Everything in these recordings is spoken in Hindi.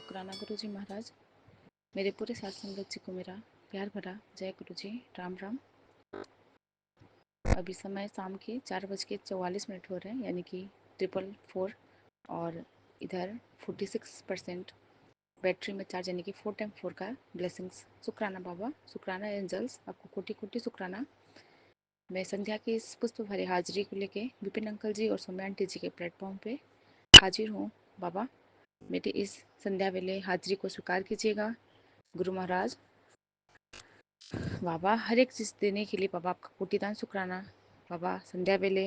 शुक्राना गुरु जी महाराज। मेरे पूरे साथ संगत जी को मेरा प्यार भरा जय गुरु जी। राम राम। अभी समय शाम के 4:44 हो रहे हैं, यानी कि 444। और इधर 46% बैटरी में चार्ज, यानी कि 4x4 का ब्लेसिंग्स। शुक्राना बाबा, शुक्राना एंजल्स, आपको कोटि कोटि शुक्राना। मैं संध्या की इस पुष्प भरे हाजिरी को लेके विपिन अंकल जी और सौम्या आंटी जी के प्लेटफॉर्म पे हाजिर हूँ। बाबा, मेरी इस संध्या वेले हाजिरी को स्वीकार कीजिएगा गुरु महाराज। बाबा, हर एक चीज़ देने के लिए बाबा आपका कोटिदान शुक्राना। बाबा, संध्या वेले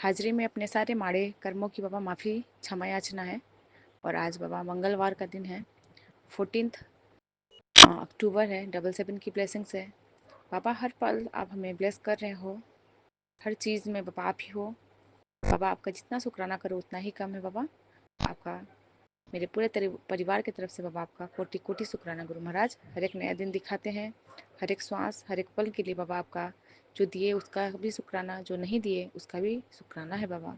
हाजिरी में अपने सारे माड़े कर्मों की बाबा माफ़ी क्षमा याचना है। और आज बाबा मंगलवार का दिन है, 14 अक्टूबर है, 777 की ब्लेसिंग्स है। बाबा, हर पल आप हमें ब्लेस कर रहे हो, हर चीज़ में बाबा आप ही हो। बाबा, आपका जितना शुक्राना करो उतना ही कम है। बाबा, आपका मेरे पूरे परिवार की तरफ से बाबा आपका कोटि कोटि शुक्राना गुरु महाराज। हर एक नया दिन दिखाते हैं, हर एक श्वास, हर एक पल के लिए बाबा आपका जो दिए उसका भी शुक्राना, जो नहीं दिए उसका भी शुक्राना है। बाबा,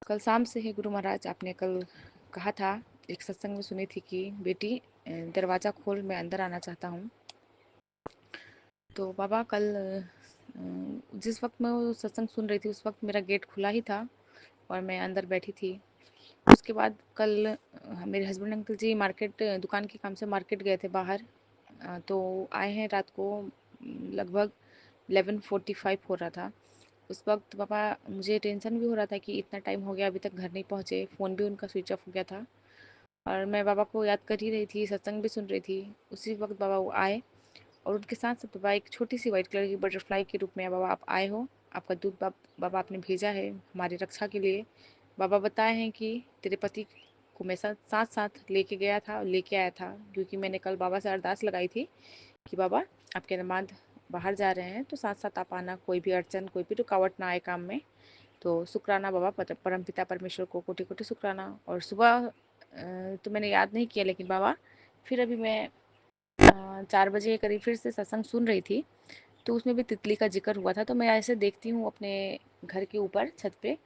कल शाम से है गुरु महाराज। आपने कल कहा था, एक सत्संग में सुनी थी कि बेटी दरवाज़ा खोल, मैं अंदर आना चाहता हूँ। तो बाबा कल जिस वक्त मैं वो सत्संग सुन रही थी उस वक्त मेरा गेट खुला ही था और मैं अंदर बैठी थी। उसके बाद कल मेरे हस्बैंड अंकल जी मार्केट, दुकान के काम से मार्केट गए थे बाहर। तो आए हैं रात को, लगभग 11:45 हो रहा था। उस वक्त पापा, मुझे टेंशन भी हो रहा था कि इतना टाइम हो गया अभी तक घर नहीं पहुँचे, फ़ोन भी उनका स्विच ऑफ हो गया था। और मैं बाबा को याद कर ही रही थी, सत्संग भी सुन रही थी। उसी वक्त बाबा वो आए और उनके साथ साथ बाबा एक छोटी सी वाइट कलर की बटरफ्लाई के रूप में बाबा आप आए हो। आपका दूध बाबा आपने भेजा है हमारी रक्षा के लिए। बाबा बताए हैं कि तेरे पति को मैं साथ साथ लेके गया था और लेके आया था, क्योंकि मैंने कल बाबा से अरदास लगाई थी कि बाबा आपके नमाज बाहर जा रहे हैं तो साथ साथ आप आना, कोई भी अड़चन, कोई भी रुकावट ना आए काम में। तो शुक्राना बाबा, परम पिता परमेश्वर को कोटि कोटि शुक्राना। और सुबह तो मैंने याद नहीं किया, लेकिन बाबा फिर अभी मैं 4 बजे के करीब फिर से सत्संग सुन रही थी, तो उसमें भी तितली का जिक्र हुआ था। तो मैं ऐसे देखती हूँ अपने घर के ऊपर छत पे,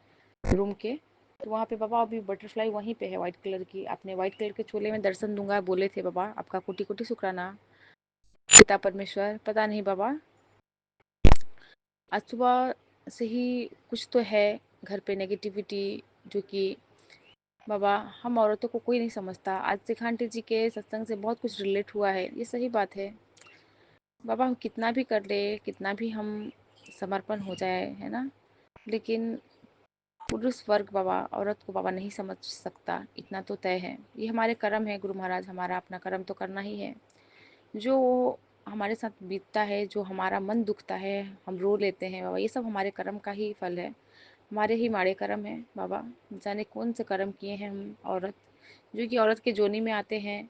रूम के, तो वहाँ पे बाबा अभी बटरफ्लाई वहीं पे है वाइट कलर की। आपने वाइट कलर के चोले में दर्शन दूंगा बोले थे बाबा, आपका कोटि कोटि शुक्राना पिता परमेश्वर। पता नहीं बाबा, आज सुबह से ही कुछ तो है घर पे नेगेटिविटी, जो कि बाबा हम औरतों को कोई नहीं समझता। आज शिखा आंटी जी के सत्संग से बहुत कुछ रिलेट हुआ है, ये सही बात है। बाबा हम कितना भी कर ले, कितना भी हम समर्पण हो जाए, है ना, लेकिन पुरुष वर्ग बाबा औरत को बाबा नहीं समझ सकता, इतना तो तय है। ये हमारे कर्म है गुरु महाराज, हमारा अपना कर्म तो करना ही है। जो हमारे साथ बीतता है, जो हमारा मन दुखता है, हम रो लेते हैं बाबा, ये सब हमारे कर्म का ही फल है, हमारे ही माड़े कर्म है बाबा। जाने कौन से कर्म किए हैं हम औरत, जो कि औरत के जोनी में आते हैं।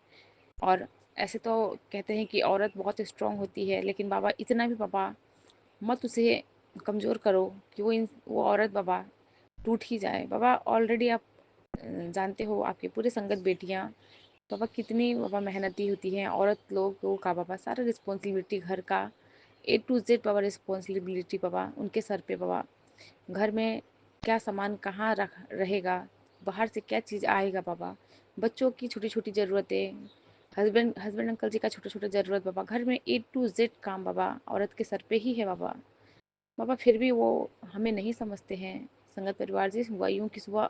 और ऐसे तो कहते हैं कि औरत बहुत स्ट्रांग होती है, लेकिन बाबा इतना भी बाबा मत उसे कमज़ोर करो कि वो औरत बाबा टूट ही जाए। बाबा ऑलरेडी आप जानते हो, आपके पूरे संगत बेटियां बाबा कितनी बाबा मेहनती होती हैं। औरत लोगों का बाबा सारा रिस्पॉन्सिबिलिटी घर का A to Z बाबा रिस्पॉन्सिबिलिटी बाबा उनके सर पे बाबा। घर में क्या सामान कहाँ रख रहेगा, बाहर से क्या चीज़ आएगा बाबा, बच्चों की छोटी छोटी ज़रूरतें, हस्बैंड हस्बैंड अंकल जी का छोटा छोटा ज़रूरत बाबा, घर में A to Z काम बाबा औरत के सर पे ही है बाबा। बाबा फिर भी वो हमें नहीं समझते हैं। संगत परिवार जी, हुआ यूँ कि सुबह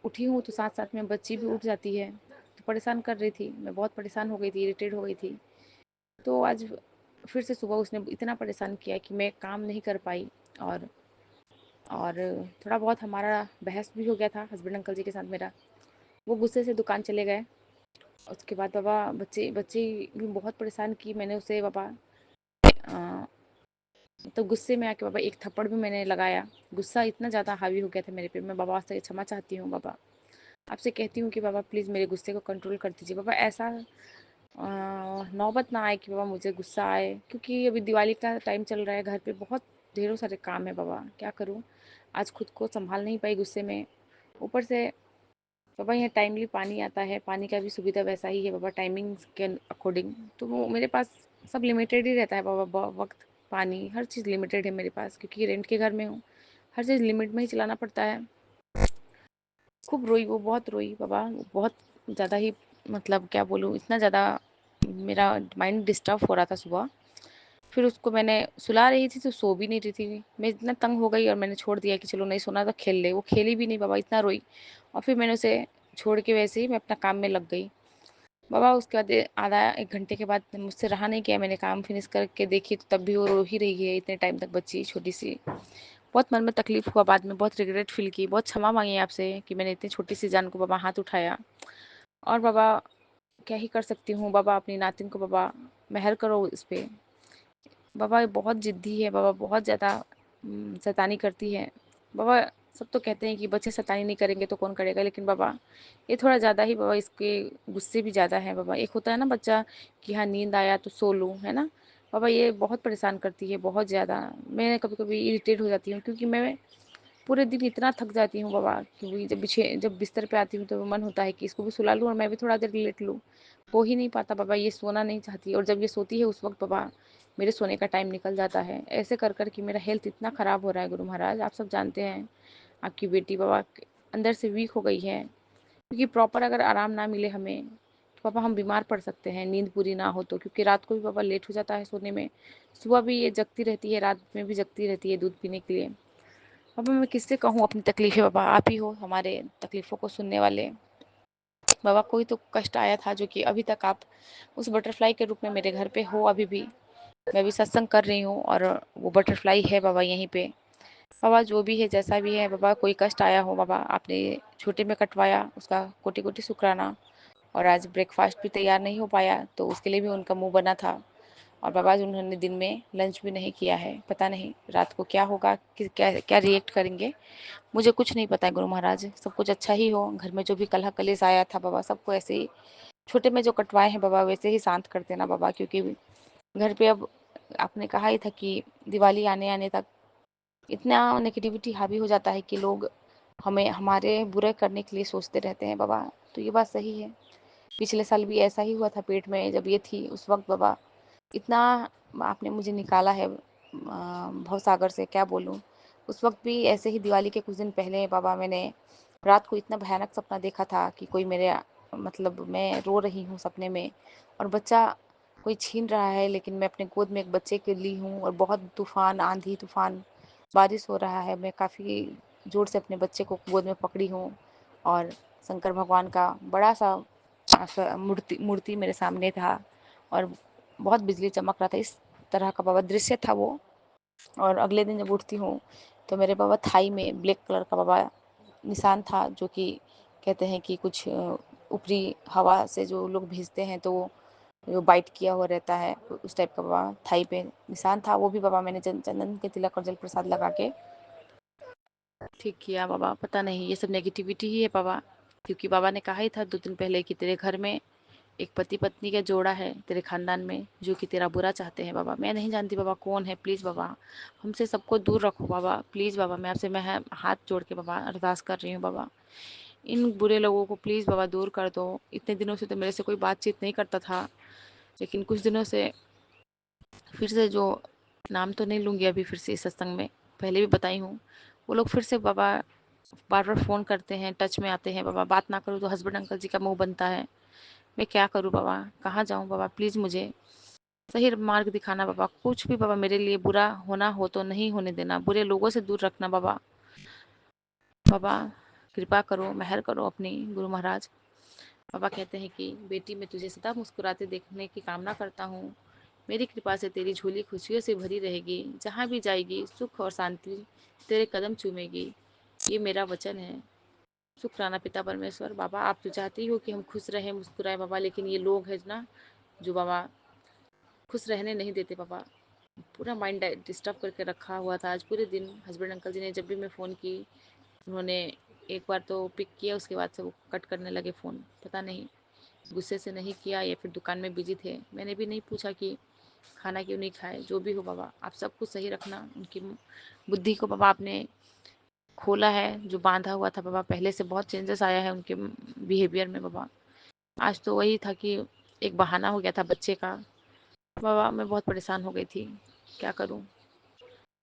उठी हूँ तो साथ साथ में बच्ची भी उठ जाती है, तो परेशान कर रही थी। मैं बहुत परेशान हो गई थी, इरिटेट हो गई थी। तो आज फिर से सुबह उसने इतना परेशान किया कि मैं काम नहीं कर पाई। और और थोड़ा बहुत हमारा बहस भी हो गया था हस्बैंड अंकल जी के साथ मेरा। वो गुस्से से दुकान चले गए। उसके बाद बाबा बच्चे बच्चे भी बहुत परेशान की। मैंने उसे बाबा तो गुस्से में आके बाबा एक थप्पड़ भी मैंने लगाया। गुस्सा इतना ज़्यादा हावी हो गया था मेरे पे। मैं बाबा से क्षमा चाहती हूँ बाबा, आपसे कहती हूँ कि बाबा प्लीज़ मेरे गुस्से को कंट्रोल कर दीजिए बाबा। ऐसा नौबत ना आए कि बाबा मुझे गुस्सा आए, क्योंकि अभी दिवाली का टाइम चल रहा है, घर पे बहुत ढेरों सारे काम है बाबा, क्या करूँ। आज खुद को संभाल नहीं पाई गुस्से में। ऊपर से बाबा यहाँ टाइमली पानी आता है, पानी का भी सुविधा वैसा ही है बाबा, टाइमिंग के अकॉर्डिंग। तो वो मेरे पास सब लिमिटेड ही रहता है बाबा, वक्त, पानी, हर चीज़ लिमिटेड है मेरे पास, क्योंकि रेंट के घर में हूँ। हर चीज़ लिमिट में ही चलाना पड़ता है। खूब रोई वो, बहुत रोई बाबा, बहुत ज़्यादा ही, मतलब क्या बोलूँ, इतना ज़्यादा मेरा माइंड डिस्टर्ब हो रहा था सुबह। फिर उसको मैंने सुला रही थी तो सो भी नहीं रही थी। मैं इतना तंग हो गई और मैंने छोड़ दिया कि चलो नहीं सोना तो खेल ले। वो खेली भी नहीं बाबा, इतना रोई। और फिर मैंने उसे छोड़ के वैसे ही मैं अपना काम में लग गई। बाबा उसके बाद आधा 1 घंटे के बाद मुझसे रहा नहीं गया, मैंने काम फिनिश करके देखी तो तब भी वो रो ही रही है, इतने टाइम तक बच्ची छोटी-सी। बहुत मन में तकलीफ़ हुआ, बाद में बहुत रिग्रेट फ़ील की, बहुत क्षमा माँगी आपसे कि मैंने इतनी छोटी-सी जान को बाबा हाथ उठाया। और बाबा क्या ही कर सकती हूँ बाबा, अपनी नातिन को बाबा मेहर करो इस पे। बाबा ये बहुत ज़िद्दी है बाबा, बहुत ज़्यादा शैतानी करती है। बाबा सब तो कहते हैं कि बच्चे शैतानी नहीं करेंगे तो कौन करेगा, लेकिन बाबा ये थोड़ा ज़्यादा ही बाबा, इसके गुस्से भी ज़्यादा हैं बाबा। एक होता है ना बच्चा कि हाँ नींद आया तो सो लूँ, है ना? बाबा ये बहुत परेशान करती है, बहुत ज़्यादा। मैं कभी-कभी इरिटेट हो जाती हूँ क्योंकि मैं पूरे दिन इतना थक जाती हूँ बाबा, क्योंकि जब बिस्तर पे आती हूँ तो मन होता है कि इसको भी सुला लूँ और मैं भी थोड़ा देर लेट लूँ। हो ही नहीं पाता बाबा, ये सोना नहीं चाहती और जब ये सोती है उस वक़्त बाबा मेरे सोने का टाइम निकल जाता है। ऐसे कर के मेरा हेल्थ इतना ख़राब हो रहा है गुरु महाराज, आप सब जानते हैं। आपकी बेटी बाबा अंदर से वीक हो गई है, क्योंकि प्रॉपर अगर आराम ना मिले हमें तो पापा हम बीमार पड़ सकते हैं, नींद पूरी ना हो तो। क्योंकि रात को भी पापा लेट हो जाता है सोने में, सुबह भी ये जगती रहती है, रात में भी जगती रहती है दूध पीने के लिए। पापा मैं किससे कहूँ अपनी तकलीफ़ें, बाबा आप ही हो हमारे तकलीफ़ों को सुनने वाले। बाबा कोई तो कष्ट आया था जो कि अभी तक आप उस बटरफ्लाई के रूप में मेरे घर पे हो अभी भी। मैं भी सत्संग कर रही हूँ और वो बटरफ्लाई है बाबा यहीं पे। बाबा जो भी है जैसा भी है बाबा, कोई कष्ट आया हो बाबा, आपने छोटे में कटवाया उसका कोटि-कोटि शुक्राना। और आज ब्रेकफ़ास्ट भी तैयार नहीं हो पाया तो उसके लिए भी उनका मुँह बना था। और बाबा आज उन्होंने दिन में लंच भी नहीं किया है। पता नहीं रात को क्या होगा, कि क्या क्या रिएक्ट करेंगे, मुझे कुछ नहीं पता है गुरु महाराज। सब कुछ अच्छा ही हो, घर में जो भी कलह कलेश आया था बाबा सबको ऐसे ही छोटे में जो कटवाए हैं बाबा वैसे ही शांत कर देना बाबा। क्योंकि घर पे अब आपने कहा ही था कि दिवाली आने-आने तक इतना नेगेटिविटी हावी हो जाता है कि लोग हमें हमारे बुरे करने के लिए सोचते रहते हैं बाबा। तो ये बात सही है। पिछले साल भी ऐसा ही हुआ था, पेट में जब ये थी उस वक़्त बाबा इतना आपने मुझे निकाला है भवसागर से, क्या बोलूँ। उस वक़्त भी ऐसे ही दिवाली के कुछ दिन पहले बाबा मैंने रात को इतना भयानक सपना देखा था कि कोई मेरे मतलब मैं रो रही हूँ सपने में और बच्चा कोई छीन रहा है, लेकिन मैं अपने गोद में एक बच्चे को ली हूँ और बहुत तूफ़ान, आंधी-तूफ़ान, बारिश हो रहा है। मैं काफ़ी ज़ोर से अपने बच्चे को गोद में पकड़ी हूँ और शंकर भगवान का बड़ा-सा मूर्ति मूर्ति मेरे सामने था और बहुत बिजली चमक रहा था। इस तरह का बाबा दृश्य था वो। और अगले दिन जब उठती हूँ तो मेरे बाबा थाई में ब्लैक कलर का बाबा निशान था, जो कि कहते हैं कि कुछ ऊपरी हवा से जो लोग भेजते हैं तो वो बाइट किया हुआ रहता है, उस टाइप का बाबा थाई पे निशान था। वो भी बाबा मैंने चंदन के तिलक और जल प्रसाद लगा के ठीक किया बाबा। पता नहीं ये सब नेगेटिविटी ही है बाबा, क्योंकि बाबा ने कहा ही था 2 दिन पहले कि तेरे घर में एक पति पत्नी का जोड़ा है तेरे खानदान में जो कि तेरा बुरा चाहते हैं बाबा। मैं नहीं जानती बाबा कौन है, प्लीज़ बाबा हमसे सबको दूर रखो बाबा, प्लीज़ बाबा। मैं आपसे मैं हाथ जोड़ के बाबा अरदास कर रही हूँ बाबा, इन बुरे लोगों को प्लीज़ बाबा दूर कर दो। इतने दिनों से तो मेरे से कोई बातचीत नहीं करता था, लेकिन कुछ दिनों से फिर से जो नाम तो नहीं लूँगी अभी फिर से इस सत्संग में, पहले भी बताई हूँ, वो लोग फिर से बाबा बार-बार फ़ोन करते हैं, टच में आते हैं बाबा। बात ना करूँ तो हस्बैंड अंकल जी का मुँह बनता है। मैं क्या करूँ बाबा? कहाँ जाऊँ बाबा? प्लीज़ मुझे सही मार्ग दिखाना बाबा। कुछ भी बाबा मेरे लिए बुरा होना हो तो नहीं होने देना, बुरे लोगों से दूर रखना बाबा। बाबा कृपा करो, मेहर करो अपनी गुरु महाराज। बाबा कहते हैं कि बेटी मैं तुझे सदा मुस्कुराते देखने की कामना करता हूँ। मेरी कृपा से तेरी झोली खुशियों से भरी रहेगी। जहाँ भी जाएगी सुख और शांति तेरे कदम चूमेगी। ये मेरा वचन है। शुक्राना पिता परमेश्वर। बाबा आप तो चाहते ही हो कि हम खुश रहें, मुस्कुराएँ बाबा, लेकिन ये लोग हैं ना जो बाबा खुश रहने नहीं देते बाबा। पूरा माइंड डिस्टर्ब करके रखा हुआ था आज पूरे दिन। हस्बैंड अंकल जी ने जब भी मैं फ़ोन की उन्होंने एक बार तो पिक किया, उसके बाद से वो कट करने लगे फ़ोन। पता नहीं गुस्से से नहीं किया या फिर दुकान में बिजी थे। मैंने भी नहीं पूछा कि खाना क्यों नहीं खाए। जो भी हो बाबा आप सब कुछ सही रखना। उनकी बुद्धि को बाबा आपने खोला है, जो बांधा हुआ था बाबा। पहले से बहुत चेंजेस आया है उनके बिहेवियर में बाबा। आज तो वही था कि एक बहाना हो गया था बच्चे का। बाबा मैं बहुत परेशान हो गई थी, क्या करूं।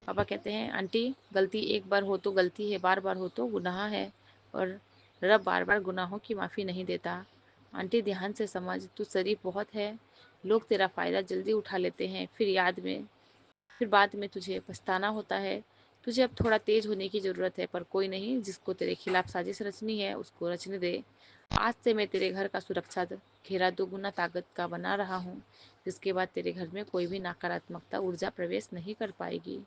पापा कहते हैं आंटी गलती एक बार हो तो गलती है, बार बार हो तो गुनाह है। और रब बार बार गुनाहों की माफ़ी नहीं देता। आंटी ध्यान से समझ, तू शरीफ बहुत है। लोग तेरा फ़ायदा जल्दी उठा लेते हैं, फिर बाद में तुझे पछताना होता है। तुझे अब थोड़ा तेज होने की ज़रूरत है, पर कोई नहीं, जिसको तेरे खिलाफ साजिश रचनी है उसको रचने दे। आज से मैं तेरे घर का सुरक्षा घेरा दोगुना ताकत का बना रहा हूँ, जिसके बाद तेरे घर में कोई भी नकारात्मकता ऊर्जा प्रवेश नहीं कर पाएगी।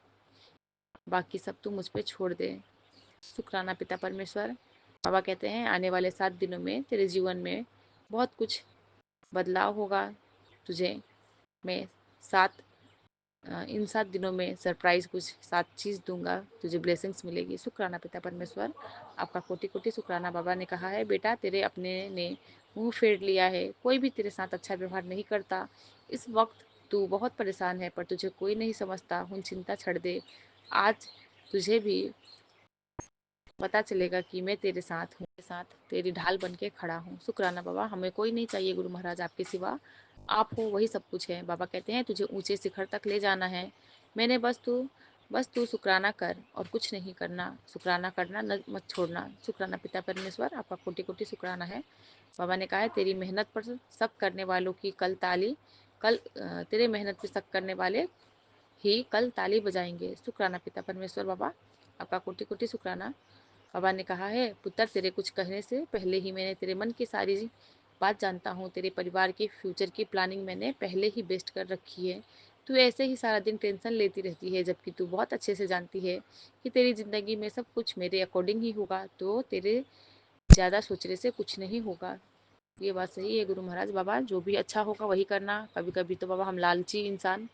बाकी सब तू मुझ पे छोड़ दे। शुक्राना पिता परमेश्वर। बाबा कहते हैं आने वाले 7 दिनों में तेरे जीवन में बहुत कुछ बदलाव होगा। तुझे मैं सात इन 7 दिनों में सरप्राइज कुछ 7 चीज़ दूंगा, तुझे ब्लेसिंग्स मिलेगी। शुक्राना पिता परमेश्वर, आपका कोटि कोटि शुक्राना। बाबा ने कहा है बेटा तेरे अपने ने मुंह फेर लिया है, कोई भी तेरे साथ अच्छा व्यवहार नहीं करता। इस वक्त तू बहुत परेशान है, पर तुझे कोई नहीं समझता। हुन चिंता छड़ दे। आज तुझे भी पता चलेगा कि मैं तेरे साथ हूँ, तेरे साथ तेरी ढाल बन के खड़ा हूँ। शुक्राना बाबा, हमें कोई नहीं चाहिए गुरु महाराज आपके सिवा, आप हो वही सब कुछ है। बाबा कहते हैं तुझे ऊंचे शिखर तक ले जाना है। मैंने बस तू शुक्राना कर और कुछ नहीं करना। शुक्राना करना न मत छोड़ना। शुक्राना पिता परमेश्वर, आपका कोटि कोटि शुक्राना है। बाबा ने कहा है तेरी मेहनत पर शक करने वालों की कल तेरे मेहनत पर शक करने वाले ही कल ताली बजाएंगे। शुक्राना पिता परमेश्वर बाबा, आपका कोटि कोटि शुक्राना। बाबा ने कहा है पुत्र तेरे कुछ कहने से पहले ही मैंने तेरे मन की सारी बात जानता हूँ। तेरे परिवार के फ्यूचर की प्लानिंग मैंने पहले ही बेस्ट कर रखी है। तू ऐसे ही सारा दिन टेंशन लेती रहती है, जबकि तू बहुत अच्छे से जानती है कि तेरी ज़िंदगी में सब कुछ मेरे अकॉर्डिंग ही होगा। तो तेरे ज़्यादा सोचने से कुछ नहीं होगा। ये बात सही है गुरु महाराज। बाबा जो भी अच्छा होगा वही करना। कभी कभी तो बाबा हम लालची इंसान,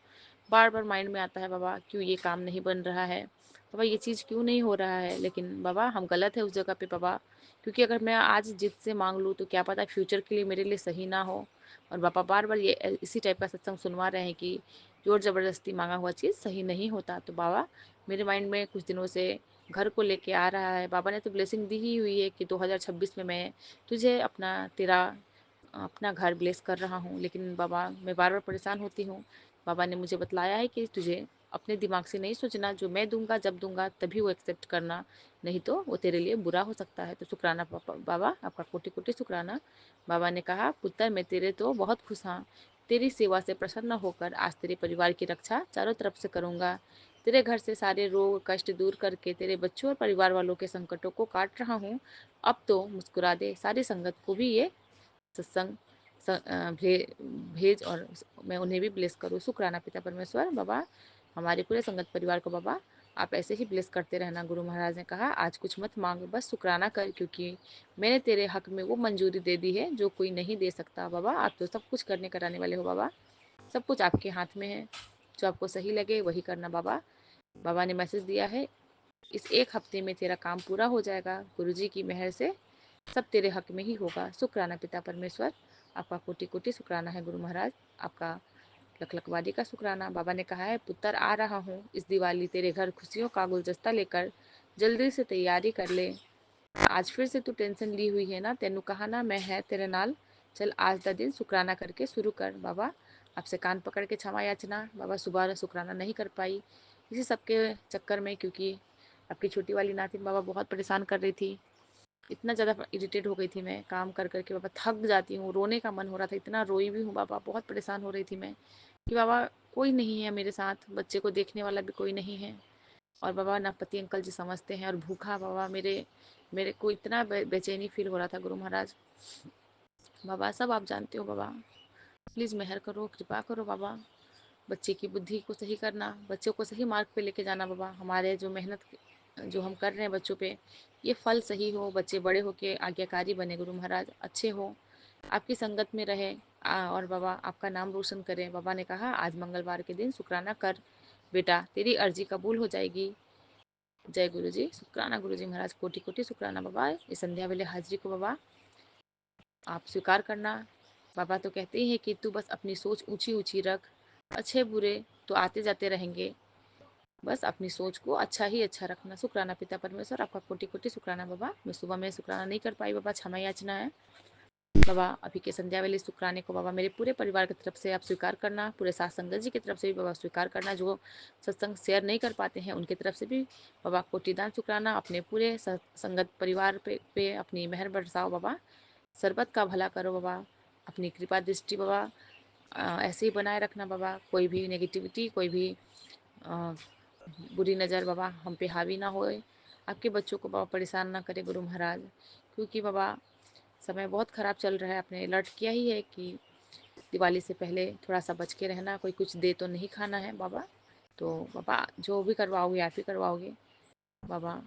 बार बार माइंड में आता है बाबा क्यों ये काम नहीं बन रहा है, बाबा ये चीज़ क्यों नहीं हो रहा है। लेकिन बाबा हम गलत है उस जगह पे बाबा, क्योंकि अगर मैं आज जिद से मांग लूँ तो क्या पता फ्यूचर के लिए मेरे लिए सही ना हो। और पापा बार बार ये इसी टाइप का सत्संग सुनवा रहे हैं कि जोर ज़बरदस्ती मांगा हुआ चीज़ सही नहीं होता। तो बाबा मेरे माइंड में कुछ दिनों से घर को लेके आ रहा है। बाबा ने तो ब्लेसिंग दी ही हुई है कि 2026 में मैं तुझे अपना घर ब्लेस कर रहा हूँ। लेकिन बाबा मैं बार बार परेशान होती हूँ। बाबा ने मुझे बतलाया है कि तुझे अपने दिमाग से नहीं सोचना, जो मैं दूंगा जब दूंगा तभी वो एक्सेप्ट करना, नहीं तो वो तेरे लिए बुरा हो सकता है। तो शुक्राना बाबा, आपका कोटि कोटि शुक्राना। बाबा ने कहा पुत्र मैं तेरे तो बहुत खुश हाँ, तेरी सेवा से प्रसन्न होकर आज तेरे परिवार की रक्षा चारों तरफ से करूँगा। तेरे घर से सारे रोग कष्ट दूर करके तेरे बच्चों और परिवार वालों के संकटों को काट रहा हूँ। अब तो मुस्कुरा दे, सारी संगत को भी ये सत्संग भेज और मैं उन्हें भी ब्लेस करूँ। शुक्राना पिता परमेश्वर बाबा, हमारे पूरे संगत परिवार को बाबा आप ऐसे ही ब्लेस करते रहना। गुरु महाराज ने कहा आज कुछ मत मांग, बस शुक्राना कर, क्योंकि मैंने तेरे हक में वो मंजूरी दे दी है जो कोई नहीं दे सकता। बाबा आप तो सब कुछ करने कराने वाले हो बाबा, सब कुछ आपके हाथ में है, जो आपको सही लगे वही करना बाबा। बाबा ने मैसेज दिया है इस एक हफ्ते में तेरा काम पूरा हो जाएगा, गुरुजी की मेहर से सब तेरे हक में ही होगा। शुक्राना पिता परमेश्वर, आपका कोटि कोटि शुक्राना है गुरु महाराज। आपका लखलखवादी का शुक्राना। बाबा ने कहा है पुत्र आ रहा हूँ इस दिवाली तेरे घर खुशियों का गुलदस्ता लेकर, जल्दी से तैयारी कर ले। आज फिर से तू टेंशन ली हुई है ना, तेनू कहा ना मैं है तेरे नाल, चल आज का दिन शुक्राना करके शुरू कर। बाबा आपसे कान पकड़ के क्षमा याचना। बाबा सुबह शुक्राना नहीं कर पाई इसी सबके चक्कर में, क्योंकि आपकी छोटी वाली नातिन बाबा बहुत परेशान कर रही थी। इतना ज़्यादा इरिटेट हो गई थी मैं काम कर करके बाबा, थक जाती हूँ, रोने का मन हो रहा था, इतना रोई भी हूँ बाबा, बहुत परेशान हो रही थी मैं कि बाबा कोई नहीं है मेरे साथ, बच्चे को देखने वाला भी कोई नहीं है। और बाबा ना पति अंकल जी समझते हैं, और भूखा बाबा मेरे मेरे को इतना बेचैनी फील हो रहा था गुरु महाराज। बाबा सब आप जानते हो बाबा, प्लीज़ मेहर करो, कृपा करो बाबा, बच्चे की बुद्धि को सही करना, बच्चों को सही मार्ग पे लेके जाना बाबा। हमारे जो मेहनत जो हम कर रहे हैं बच्चों पे, ये फल सही हो, बच्चे बड़े होके आज्ञाकारी बने गुरु महाराज, अच्छे हो, आपकी संगत में रहे, और बाबा आपका नाम रोशन करें। बाबा ने कहा आज मंगलवार के दिन शुक्राना कर बेटा, तेरी अर्जी कबूल हो जाएगी। जय गुरु जी। शुक्राना गुरु जी महाराज, कोटि कोटि शुक्राना बाबा। इस संध्या वेले हाजिरी को बाबा आप स्वीकार करना। बाबा तो कहते ही हैं कि तू बस अपनी सोच ऊंची ऊंची रख, अच्छे बुरे तो आते जाते रहेंगे, बस अपनी सोच को अच्छा ही अच्छा रखना। शुक्राना पिता परमेश्वर, आपका कोटि कोटि शुक्राना बाबा। मैं सुबह में शुक्राना नहीं कर पाई बाबा, क्षमा याचना है। बाबा अभी के संध्या वेले शुक्राने को बाबा मेरे पूरे परिवार की तरफ से आप स्वीकार करना, पूरे साथ संगत जी की तरफ से भी बाबा स्वीकार करना, जो सत्संग शेयर नहीं कर पाते हैं उनकी तरफ से भी बाबा कोटिदान शुक्राना। अपने पूरे संगत परिवार पे अपनी मेहर बरसाओ बाबा, सरबत का भला करो बाबा, अपनी कृपा दृष्टि बाबा ऐसे ही बनाए रखना बाबा। कोई भी नेगेटिविटी, कोई भी अ, बुरी नज़र बाबा हम पे हावी ना होए। आपके बच्चों को बाबा परेशान ना करे गुरु महाराज, क्योंकि बाबा समय बहुत ख़राब चल रहा है। आपने अलर्ट किया ही है कि दिवाली से पहले थोड़ा सा बच के रहना, कोई कुछ दे तो नहीं खाना है बाबा। तो बाबा जो भी करवाओगे आप ही करवाओगे बाबा,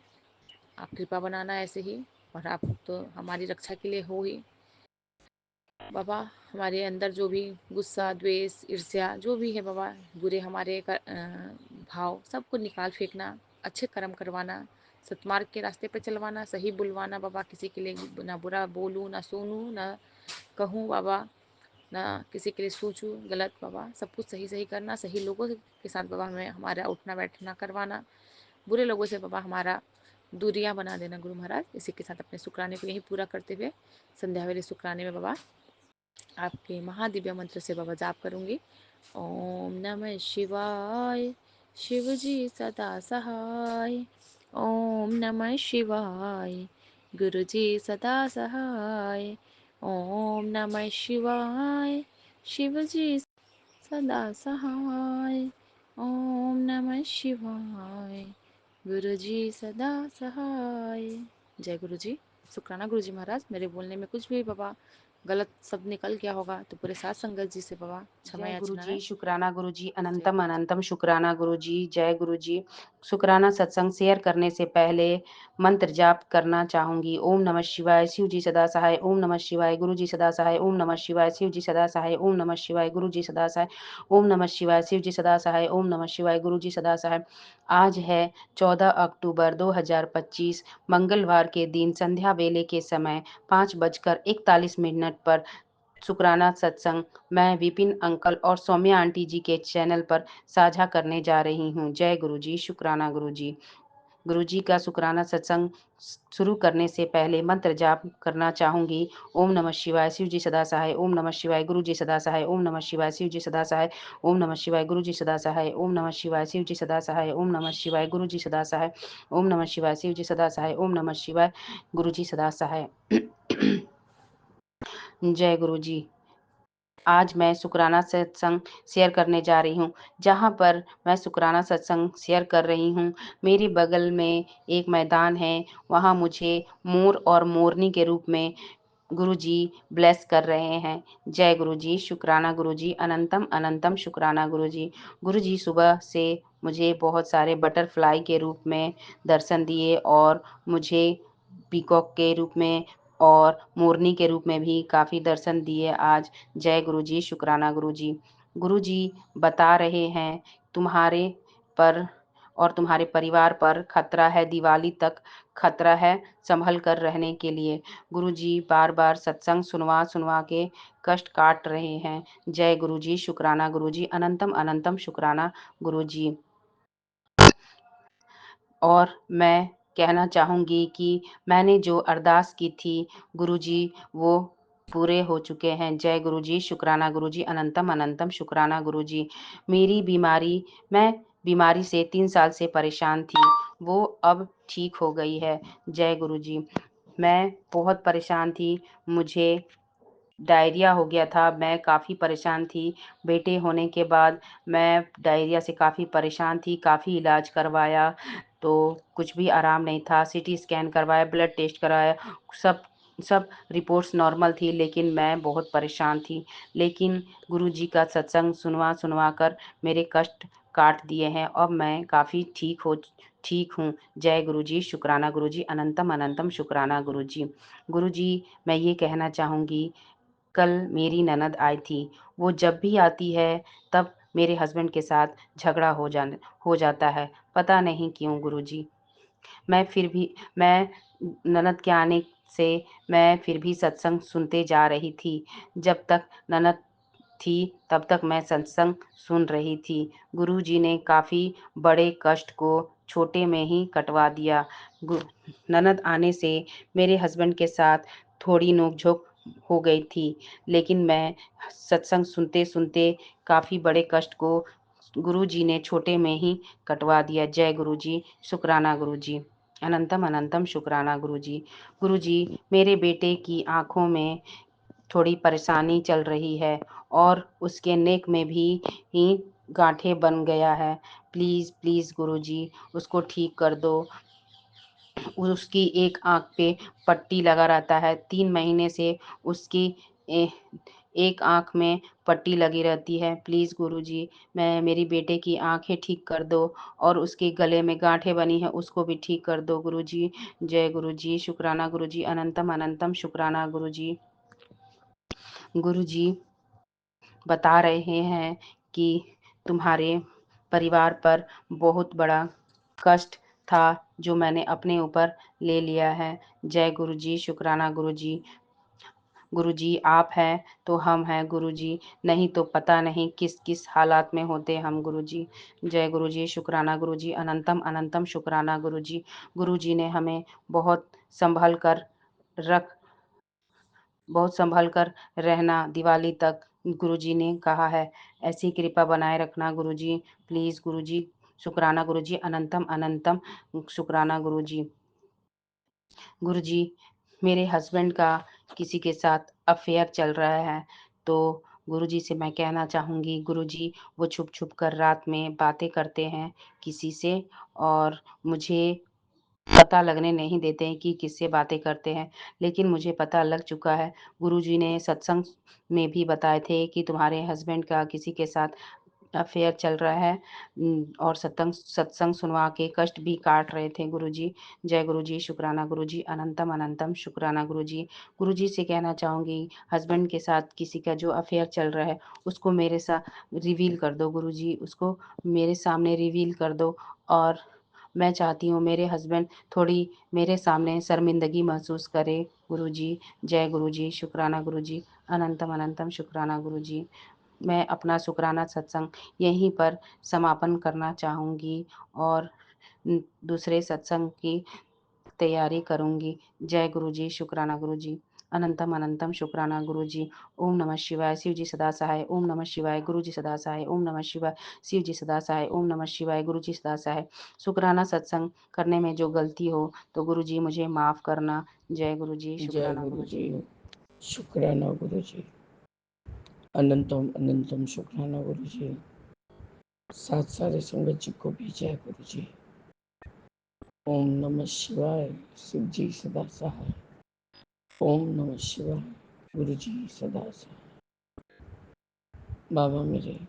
आप कृपा बनाना ऐसे ही। और आप तो हमारी रक्षा के लिए हो ही बाबा। हमारे अंदर जो भी गुस्सा, द्वेष, ईर्ष्या जो भी है बाबा, बुरे हमारे भाव सबको निकाल फेंकना, अच्छे कर्म करवाना, सतमार्ग के रास्ते पर चलवाना, सही बुलवाना बाबा। किसी के लिए ना बुरा बोलूँ, ना सुनूँ, ना कहूँ बाबा, ना किसी के लिए सोचूं गलत बाबा। सब कुछ सही सही करना, सही लोगों के साथ बाबा हमें हमारा उठना बैठना करवाना, बुरे लोगों से बाबा हमारा दूरियां बना देना गुरु महाराज। इसी के साथ अपने शुक्राने को यही पूरा करते हुए संध्या वेले शुक्राने में बाबा आपके महादिव्य मंत्र से बाबा जाप करूंगी। ओम नमः शिवाय, शिव जी सदा सहाय। ओम नमः शिवाय, गुरु जी सदा सहाय। ओम नमः शिवाय, शिव जी सदा सहाय। ओम नमः शिवाय, गुरु जी सदा सहाय। जय गुरु जी। शुक्राना गुरु जी महाराज, मेरे बोलने में कुछ भी बाबा गलत शब्द निकल गया होगा तो पूरे साथ संगत जी से बाबा क्षमा जय गुरु याचना जी, है। शुक्राना गुरु जी, जय अनंतम गुरु जी। अनंतम शुक्राना गुरु जी, जय गुरु जी। शुक्राना सत्संग शेयर करने से पहले मंत्र जाप करना चाहूंगी। ओम नमः शिवाय, शिव जी सदा सहाय। ओम नमः शिवाय, गुरु जी सदा सहाय। ओम नमः शिवाय, शिव जी सदा सहाय। ओम नमः शिवाय, गुरु जी सदा सहाय। ओम नमः शिवाय, शिव जी सदा सहाय। ओम नमः शिवाय, गुरु जी सदा सहाय। आज है 14 अक्टूबर 2025, मंगलवार के दिन संध्या वेले के समय 5:41 पर शुक्राना सत्संग मैं विपिन अंकल और सौम्या आंटी जी के चैनल पर साझा करने जा रही हूँ। जय गुरु जी, शुक्राना गुरु जी। गुरु जी का शुक्राना सत्संग शुरू करने से पहले मंत्र जाप करना चाहूंगी। ओम नमः शिवाय, शिव जी सदा सहाय। ओम नमः शिवाय, गुरु जी सदा सहाय। ओम नमः शिवाय, शिव जी सदा सहाय। ओम नमः शिवाय, गुरु जी सदा सहाय। ओम नमः शिवाय, शिव जी सदा सहाय। ओम नमः शिवाय, गुरु जी सदा सहाय। ओम नमः शिवाय, शिव जी सदा सहाय। ओम नमः शिवाय, गुरु जी सदा सहाय। जय गुरु जी। आज मैं शुक्राना सत्संग शेयर करने जा रही हूँ। जहाँ पर मैं शुक्राना सत्संग शेयर कर रही हूँ, मेरे बगल में एक मैदान है, वहाँ मुझे मोर और मोरनी के रूप में गुरुजी ब्लेस कर रहे हैं। जय गुरुजी, शुक्राना गुरुजी, अनंतम अनंतम शुक्राना गुरुजी। गुरुजी सुबह से मुझे बहुत सारे बटरफ्लाई के रूप में दर्शन दिए और मुझे पीकॉक के रूप में और मोरनी के रूप में भी काफ़ी दर्शन दिए आज। जय गुरुजी, शुक्राना गुरुजी। गुरुजी बता रहे हैं तुम्हारे पर और तुम्हारे परिवार पर खतरा है, दिवाली तक खतरा है, संभल कर रहने के लिए। गुरुजी बार-बार सत्संग सुनवा-सुनवा के कष्ट काट रहे हैं। जय गुरुजी, शुक्राना गुरुजी, अनंतम अनंतम शुक्राना गुरुजी। और मैं कहना चाहूँगी कि मैंने जो अरदास की थी गुरुजी, वो पूरे हो चुके हैं। जय गुरुजी, शुक्राना गुरुजी, अनंतम अनंतम शुक्राना गुरुजी। मेरी बीमारी मैं बीमारी से 3 साल से परेशान थी, वो अब ठीक हो गई है। जय गुरुजी। मैं बहुत परेशान थी, मुझे डायरिया हो गया था, मैं काफ़ी परेशान थी। बेटे होने के बाद मैं डायरिया से काफ़ी परेशान थी, काफ़ी इलाज करवाया, तो कुछ भी आराम नहीं था। सीटी स्कैन करवाया, ब्लड टेस्ट कराया, सब सब रिपोर्ट्स नॉर्मल थी, लेकिन मैं बहुत परेशान थी। लेकिन गुरुजी का सत्संग सुनवा-सुनवा कर मेरे कष्ट काट दिए हैं। अब मैं काफ़ी ठीक हूँ। जय गुरुजी, शुक्राना गुरुजी, अनंतम अनंतम शुक्राना गुरुजी। गुरुजी, मैं ये कहना चाहूँगी, कल मेरी ननद आई थी। वो जब भी आती है तब मेरे हस्बैंड के साथ झगड़ा हो जाता है। पता नहीं क्यों गुरुजी। मैं ननद के आने से मैं फिर भी सत्संग सुनते जा रही थी। जब तक ननद थी तब तक मैं सत्संग सुन रही थी। गुरुजी ने काफ़ी बड़े कष्ट को छोटे में ही कटवा दिया। गु ननद आने से मेरे हस्बैंड के साथ थोड़ी नोक-झोंक हो गई थी, लेकिन मैं सत्संग सुनते-सुनते काफ़ी बड़े कष्ट को गुरुजी ने छोटे में ही कटवा दिया। जय गुरुजी, शुक्राना गुरुजी। अनंतम अनंतम शुक्राना गुरुजी। गुरुजी, मेरे बेटे की आँखों में थोड़ी परेशानी चल रही है और उसके नेक में भी ही गाँठें बन गया है। प्लीज़, प्लीज़ गुरुजी उसको ठीक कर दो। उसकी एक आँख पे पट्टी लगा रहता है। 3 महीने से उसकी ए एक आँख में पट्टी लगी रहती है। प्लीज़ गुरुजी, मैं मेरी बेटे की आँखें ठीक कर दो और उसके गले में गाँठें बनी हैं, उसको भी ठीक कर दो गुरुजी। जय गुरुजी, शुक्राना गुरुजी, अनंतम अनंतम शुक्राना गुरुजी। गुरुजी बता रहे हैं कि तुम्हारे परिवार पर बहुत बड़ा कष्ट था, जो मैंने अपने ऊपर ले लिया है। जय गुरुजी, शुक्राना गुरुजी। गुरुजी आप हैं तो हम हैं गुरुजी, नहीं तो पता नहीं किस-किस हालात में होते हम गुरुजी। जय गुरुजी, शुक्राना गुरुजी, अनंतम अनंतम शुक्राना गुरुजी। गुरुजी ने हमें रख बहुत सँभल कर रहना दिवाली तक गुरुजी ने कहा है। ऐसी कृपा बनाए रखना गुरुजी, प्लीज़ गुरुजी, शुक्राना गुरुजी, अनंतम अनंतम शुक्राना गुरुजी। गुरुजी, मेरे हस्बैंड का किसी के साथ अफ़ेयर चल रहा है, तो गुरुजी से मैं कहना चाहूँगी गुरुजी, वो छुप-छुप कर रात में बातें करते हैं किसी से और मुझे पता लगने नहीं देते हैं कि किससे बातें करते हैं, लेकिन मुझे पता लग चुका है। गुरुजी ने सत्संग में भी बताए थे कि तुम्हारे हस्बैंड का किसी के साथ अफ़ेयर चल रहा है और सत्संग सत्संग सुनवा के कष्ट भी काट रहे थे गुरुजी। जय गुरुजी, शुक्राना गुरुजी, अनंतम अनंतम शुक्राना गुरुजी। गुरुजी से कहना चाहूँगी हस्बैंड के साथ किसी का जो अफ़ेयर चल रहा है, उसको मेरे रिवील कर दो गुरुजी, उसको मेरे सामने रिवील कर दो और मैं चाहती हूँ मेरे हस्बैंड थोड़ी मेरे सामने शर्मिंदगी महसूस करे गुरुजी। जय गुरुजी, शुक्राना गुरुजी, अनंतम अनंतम शुक्राना गुरुजी। मैं अपना शुक्राना सत्संग यहीं पर समापन करना चाहूँगी और दूसरे सत्संग की तैयारी करूँगी। जय गुरुजी, शुक्राना गुरुजी, अनंतम अनंतम शुक्राना गुरुजी। ओम नमः शिवाय, शिव जी सदा सहाय। ओम नमः शिवाय, गुरु जी सदा सहाय। ओम नमः शिवाय, शिव जी सदा सहाय। ओम नमः शिवाय, गुरु जी सदा सहाय। शुक्राना सत्संग करने में जो गलती हो तो गुरुजी मुझे माफ़ करना। जय गुरुजी, जय शुक्राना गुरु गुरुजी। जी, शुक्राना गुरु जी, अनंतम अनंतम शुक्राना गुरु जी। सात सारे संगत जी को भी जय गुरु जी। ओम नमः शिवाय, शिव जी सदा सहाय। ओम नमः शिवाय, गुरु जी सदा सहाय। बाबा मेरे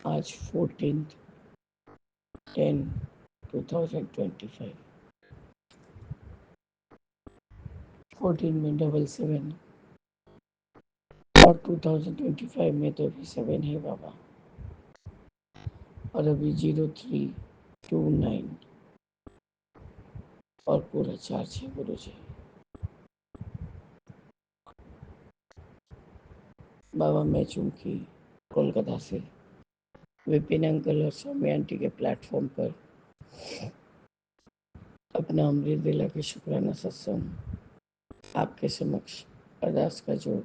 आज 14/10/2025, 14 में 77 और 2025 में तो अभी 7 है बाबा, और अभी 0329 और पूरा चार्ज है गुरु जी। बाबा मैं चूंकि कोलकाता से विपिन अंकल और सौम्य आंटी के प्लेटफॉर्म पर अपना अमृत वेला के शुक्राना सत्संग आपके समक्ष अरदास का जो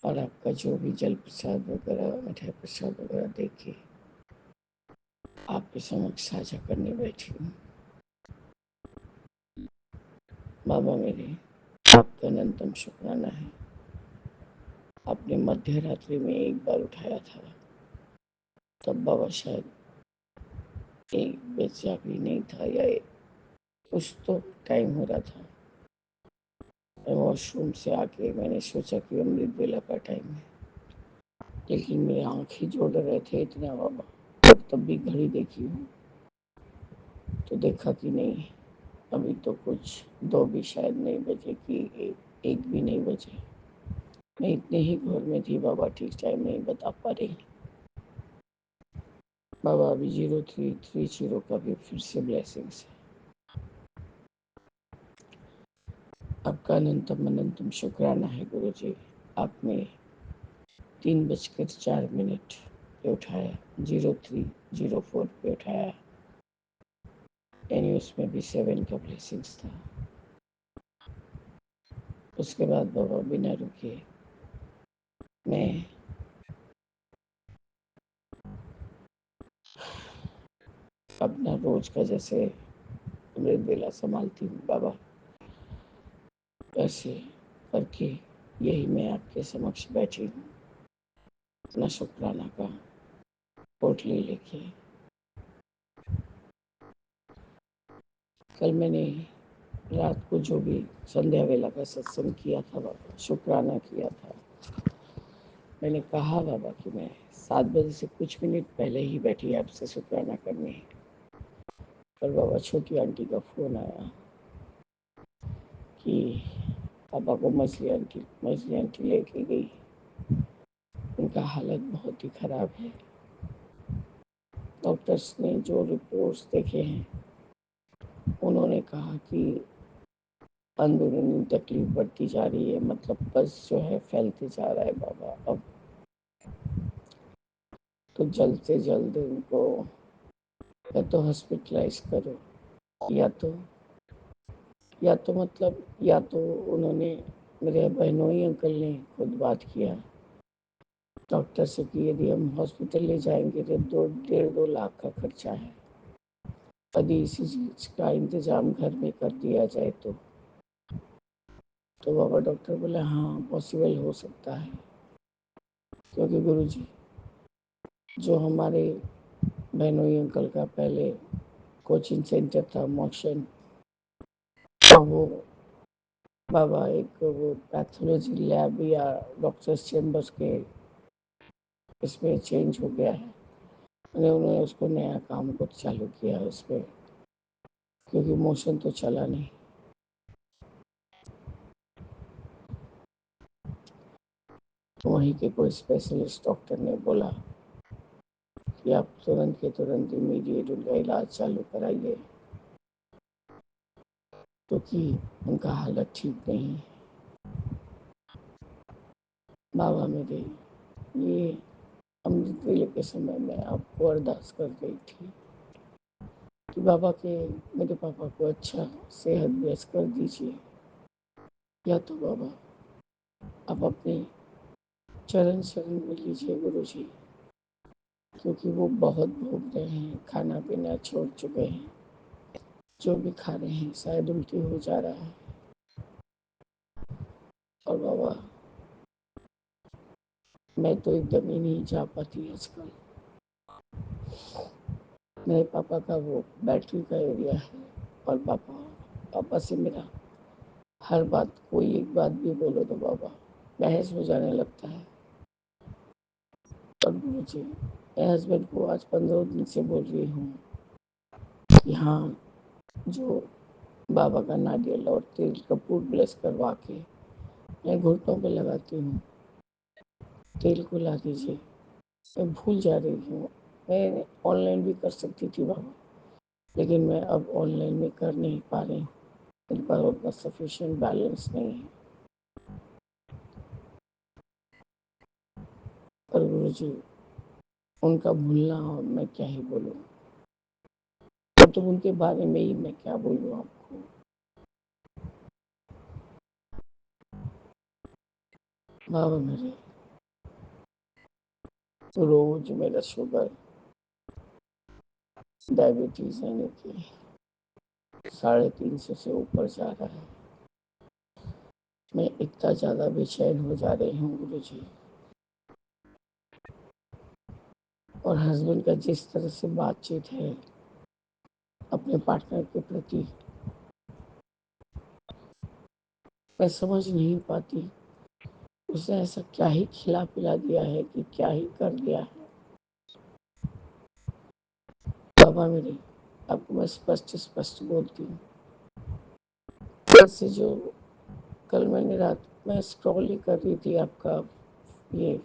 और आपका जो भी जल प्रसाद वगैरह मिठाई प्रसाद वगैरह देके आपके समक्ष साझा करने बैठी हूँ। बाबा मेरे आपका अनंतम शुक्राना है। आपने मध्य रात्रि में एक बार उठाया था, तब बाबा शायद एक बजा भी नहीं था या कुछ तो टाइम हो रहा था। मैं वॉशरूम से आके मैंने सोचा कि अमृत वेला का टाइम है, लेकिन मेरे आँख ही जोड़ रहे थे इतना बाबा। और तब भी घड़ी देखी हूँ तो देखा कि नहीं, अभी तो कुछ 2 भी शायद नहीं बजे कि एक भी नहीं बजे। मैं इतने ही घोर में थी बाबा, ठीक टाइम नहीं बता पा रही। बाबा अभी 0330 का भी फिर से ब्लेसिंग्स है। आपका अनंतम अनंतम शुक्राना है गुरु जी। आपने 3:04 पे उठाया, 0304 पे उठाया, यानी उसमें भी 7 का ब्लेसिंग्स था। उसके बाद बाबा बिना रुके मैं अपना रोज का जैसे मृदुला संभालती हूँ बाबा, वैसे करके यही मैं आपके समक्ष बैठी हूँ अपना शुक्राना का पोटली लेके। कल मैंने रात को जो भी संध्या वेला का सत्संग किया था बाबा, शुक्राना किया था, मैंने कहा बाबा कि मैं 7 बजे से कुछ मिनट पहले ही बैठी आपसे शुक्राना करने। पर बाबा छोटी आंटी का फोन आया कि पापा को मछली आंटी लेके गई, उनका हालत बहुत ही खराब है। डॉक्टर्स ने जो रिपोर्ट्स देखे हैं उन्होंने कहा कि अंदरूनी तकलीफ बढ़ती जा रही है, मतलब बस जो है फैलते जा रहा है बाबा। अब तो जल्द से जल्द उनको या तो हॉस्पिटलाइज करो या तो उन्होंने, मेरे बहनोई अंकल ने खुद बात किया डॉक्टर से कि यदि हम हॉस्पिटल ले जाएंगे तो 1.5-2 लाख का खर्चा है, यदि इसी चीज का इंतजाम घर में कर दिया जाए तो बाबा डॉक्टर बोले हाँ पॉसिबल हो सकता है, क्योंकि गुरुजी जो हमारे बहनोई अंकल का पहले कोचिंग सेंटर था मोशन, तो वो बाबा एक वो पैथोलॉजी लैब या डॉक्टर्स चेम्बर्स के इसमें चेंज हो गया है। उन्होंने उसको नया काम कुछ चालू किया है उस पर, क्योंकि मोशन तो चला नहीं। तो वहीं के कोई स्पेशलिस्ट डॉक्टर ने बोला कि आप तुरंत के तुरंत इमीडिएट उनका इलाज चालू कराइए, क्योंकि उनका हालत ठीक नहीं है। बाबा मेरे ये अमृत वेले के समय में आपको अरदास कर रही थी कि बाबा के मेरे पापा को अच्छा सेहत व्यस्त कर दीजिए, या तो बाबा आप अपने चरण शरण में लीजिए गुरु जी, क्योंकि वो बहुत भोग रहे हैं, खाना पीना छोड़ चुके हैं, जो भी खा रहे हैं शायद उल्टी हो जा रहा है। और बाबा मैं तो एकदम ही नहीं जा पाती आजकल, मेरे पापा का वो बैटरी का एरिया है, और पापा से मेरा हर बात, कोई एक बात भी बोलो तो बाबा बहस हो जाने लगता है। और मुझे मेरे हस्बैंड को आज 15 दिन से बोल रही हूँ कि हाँ जो बाबा का नारियल और तेल कपूर ब्लेस करवा के मैं घुटनों पे लगाती हूँ, तेल को ला दीजिए। मैं भूल जा रही हूँ, मैं ऑनलाइन भी कर सकती थी बाबा, लेकिन मैं अब ऑनलाइन में कर नहीं पा रही हूँ, मेरे पास उतना सफिशिएंट बैलेंस नहीं है। और गुरु जी उनका भूलना, और मैं क्या ही बोलूँ, तो उनके बारे में ही मैं क्या बोलूँ आपको। बाबा मेरे रोज मेरा शुगर, डायबिटीज यानी कि 350 से ऊपर जा रहा है। मैं इतना ज़्यादा बेचैन हो जा रही हूँ गुरु जी, और हस्बैंड का जिस तरह से बातचीत है अपने पार्टनर के प्रति, मैं समझ नहीं पाती उसने ऐसा क्या ही खिला पिला दिया है कि क्या ही कर दिया है। बाबा मेरे आपको मैं स्पष्ट स्पष्ट बोलती हूँ, जैसे जो कल मैंने रात में स्क्रॉल ही कर रही थी आपका ये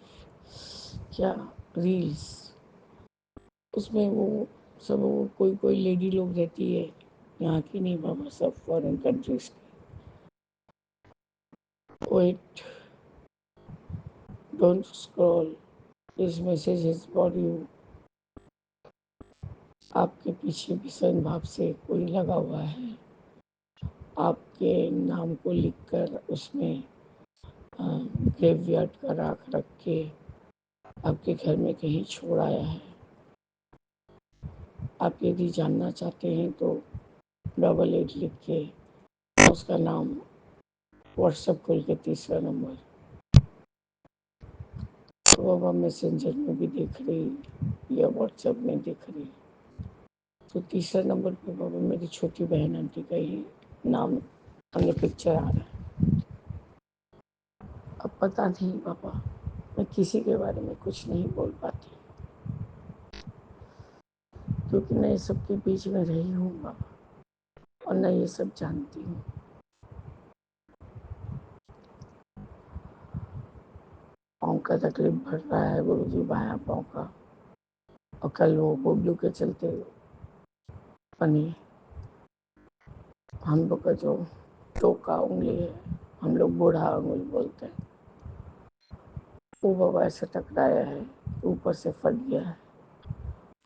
क्या रील्स, उसमें वो सब वो कोई कोई लेडी लोग रहती है, यहाँ की नहीं बाबा, सब फॉरेन कंट्रीज की। Wait, don't scroll, this message is for you. आपके पीछे भीषण भाव से कोई लगा हुआ है, आपके नाम को लिखकर उसमें ग्रेवयार्ड का राख रख के आपके घर में कहीं छोड़ आया है। आप यदि जानना चाहते हैं तो 88 लिख के उसका नाम व्हाट्सएप खोल के तीसरा नंबर तो बाबा मैसेंजर में भी दिख रही या व्हाट्सएप में दिख रही। तो तीसरा नंबर पे बाबा मेरी छोटी बहन आंटी का ही नाम हमने पिक्चर आ रहा है। अब पता नहीं बाबा, मैं किसी के बारे में कुछ नहीं बोल पाती क्योंकि मैं ये सब के बीच में रही हूँ बाबा और मैं ये सब जानती हूँ। पाँव का तकलीफ बढ़ रहा है गुरुजी, बायां पाँव का, और कल वो बोबलू के चलते बनी हम लोग का जो टोका उंगली है, हम लोग बूढ़ा उंगली बोलते हैं, वो बाबा ऐसे टकराया है, ऊपर से फट गया है।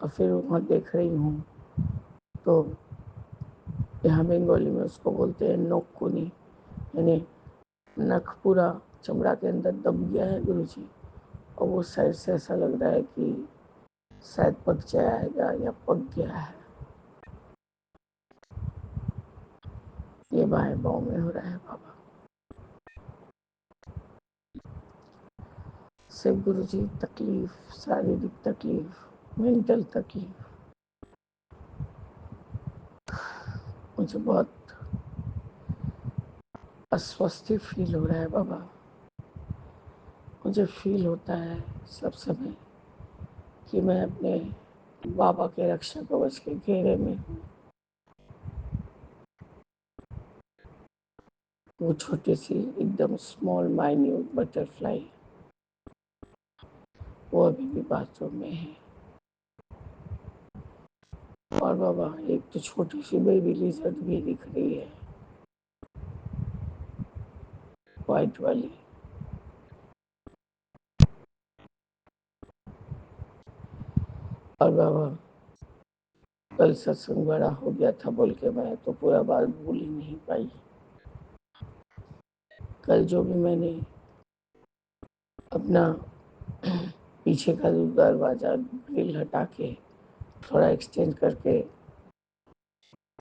और फिर वहाँ देख रही हूँ तो यहाँ बंगाली में उसको बोलते हैं नोकुनी, यानी नख पूरा चमड़ा के अंदर दब गया है गुरुजी, और वो साइड से ऐसा लग रहा है कि शायद पक जाएगा या पक गया है। ये बाएं पाँव में हो रहा है बाबा। सिर्फ गुरुजी तकलीफ, शारीरिक तकलीफ, मेंटल तकलीफ, मुझे बहुत अस्वस्थी फील हो रहा है बाबा। मुझे फील होता है सब समय कि मैं अपने बाबा के रक्षा कवच के घेरे में हूँ। वो छोटी सी एकदम स्मॉल माइन्यूट बटरफ्लाई वो अभी भी बाथरूम में है। और बाबा एक तो छोटी सी बेबी लिजर्ड भी दिख रही है, व्हाइट वाली। और बाबा कल सत्संग बड़ा हो गया था बोल के मैं तो पूरा बात भूल ही नहीं पाई। कल जो भी मैंने अपना पीछे का दरवाजा ग्रिल हटा के थोड़ा एक्सटेंड करके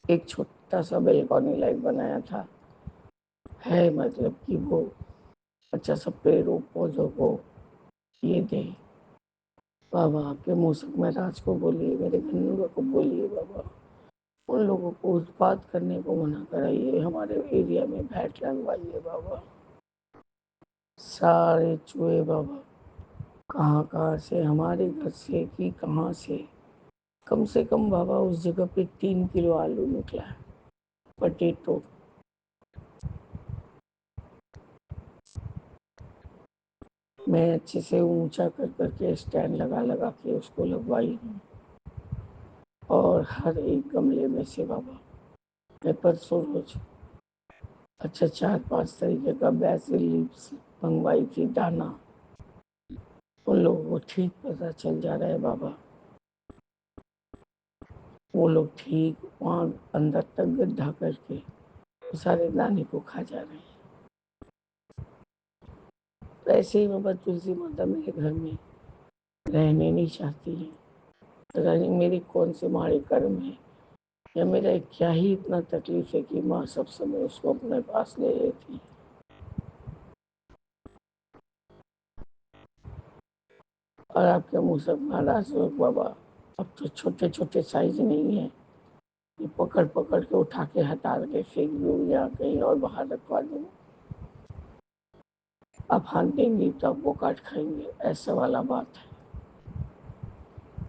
एक छोटा सा बेलकॉनी लाइट बनाया था, है मतलब कि वो अच्छा सा पेड़ों पौधों को ये दे। बाबा आपके मूसक महाराज को बोलिए, मेरे गन्नूरा को बोलिए बाबा, उन लोगों को उत्पात करने को मना कराइए, हमारे एरिया में बैट लगवाइए बाबा। सारे चूहे बाबा कहाँ कहाँ से, हमारे घर से कि कहाँ से, कम से कम बाबा उस जगह पे 3 किलो आलू निकला है, पटेटो। मैं अच्छे से ऊंचा कर करके स्टैंड लगा लगा के उसको लगवाई हूँ। और हर एक गमले में से बाबा मैं परसों रोज अच्छा 4-5 तरीके का बेसिल लीव्स मंगवाई थी, दाना। उन लोगों को ठीक पता चल जा रहा है बाबा, वो लोग ठीक वहाँ अंदर तक गड्ढा करके सारे दाने को खा जा रहे हैं। तो ऐसे ही बाबा तुलसी माता मेरे घर में रहने नहीं चाहती है। पता नहीं मेरी कौन से माड़े कर्म है या मेरा क्या ही इतना तकलीफ है कि माँ सब समय उसको अपने पास ले लेती है। और आपके मुँह से महाराज बाबा अब तो छोटे छोटे साइज नहीं है, ये पकड़ पकड़ के उठा के हटा के फेंक दूँ या कहीं और बाहर रखवा दूँ। आप हाथ देंगी तब वो काट खाएंगे, ऐसा वाला बात है।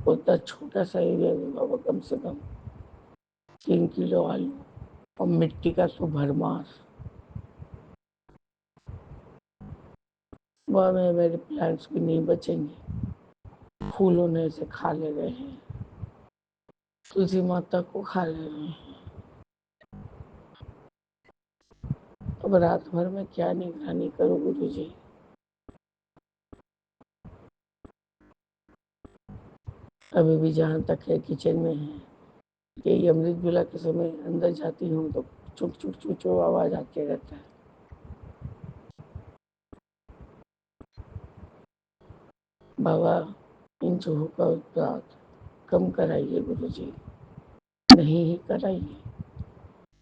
उतना छोटा सा एरिया में बाबा कम से कम 3 किलो आलू और मिट्टी का तो भरमार। वह में मेरे प्लांट्स भी नहीं बचेंगे, फूल होने से खा ले रहे हैं, तुलसी माता को खा ले रहे हैं। अब रात भर में क्या निगरानी करूँ गुरु जी। अभी भी जहाँ तक है किचन में है, यही अमृत वेला के समय अंदर जाती हूँ तो चुक चुक चुक चुक आवाज आते रहता है। बाबा इन चूहों का उत्पात कम कराइए गुरुजी, नहीं ही कराइए।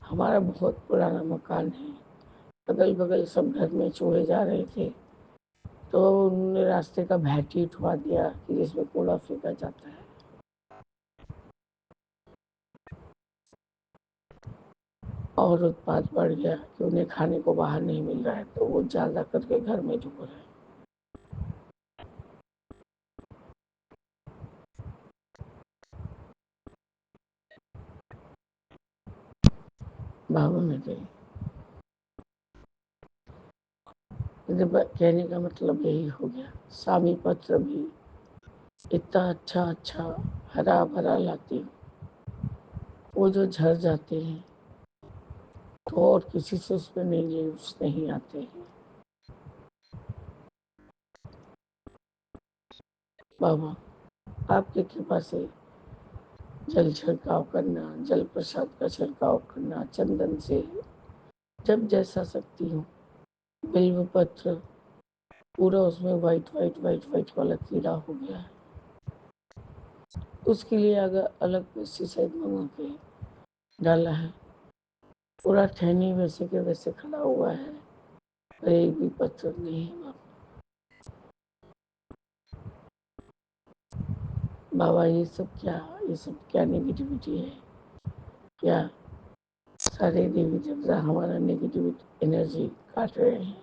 हमारा बहुत पुराना मकान है, अगल बगल सब घर में चूहे जा रहे थे, तो उन्होंने रास्ते का भैटी उठवा दिया कि जिसमें कूड़ा फेंका जाता है। और उत्पात बढ़ गया कि उन्हें खाने को बाहर नहीं मिल रहा है, तो वो ज्यादा करके घर में ढूंढ रहे हैं। बाबा मेरे कहने का मतलब यही हो गया, स्वामी पत्र भी इतना अच्छा अच्छा हरा भरा लाती हूँ, वो जो झड़ जाते हैं तो और किसी से उसमें नहीं आते हैं। बाबा आपकी कृपा से जल छिड़काव करना, जल प्रसाद का छिड़काव करना, चंदन से जब जैसा सकती हूँ, बिल्व पत्र पूरा उसमें व्हाइट व्हाइट व्हाइट व्हाइट वाला कीड़ा हो गया है, उसके लिए अगर अलग पेस्टिसाइड मंगा के डाला है। पूरा ठहनी वैसे के वैसे खड़ा हुआ है, पर एक भी पत्थर नहीं है। बाबा ये सब क्या नेगेटिविटी है? क्या सारे देवी देवता हमारा नेगेटिव एनर्जी काट रहे हैं?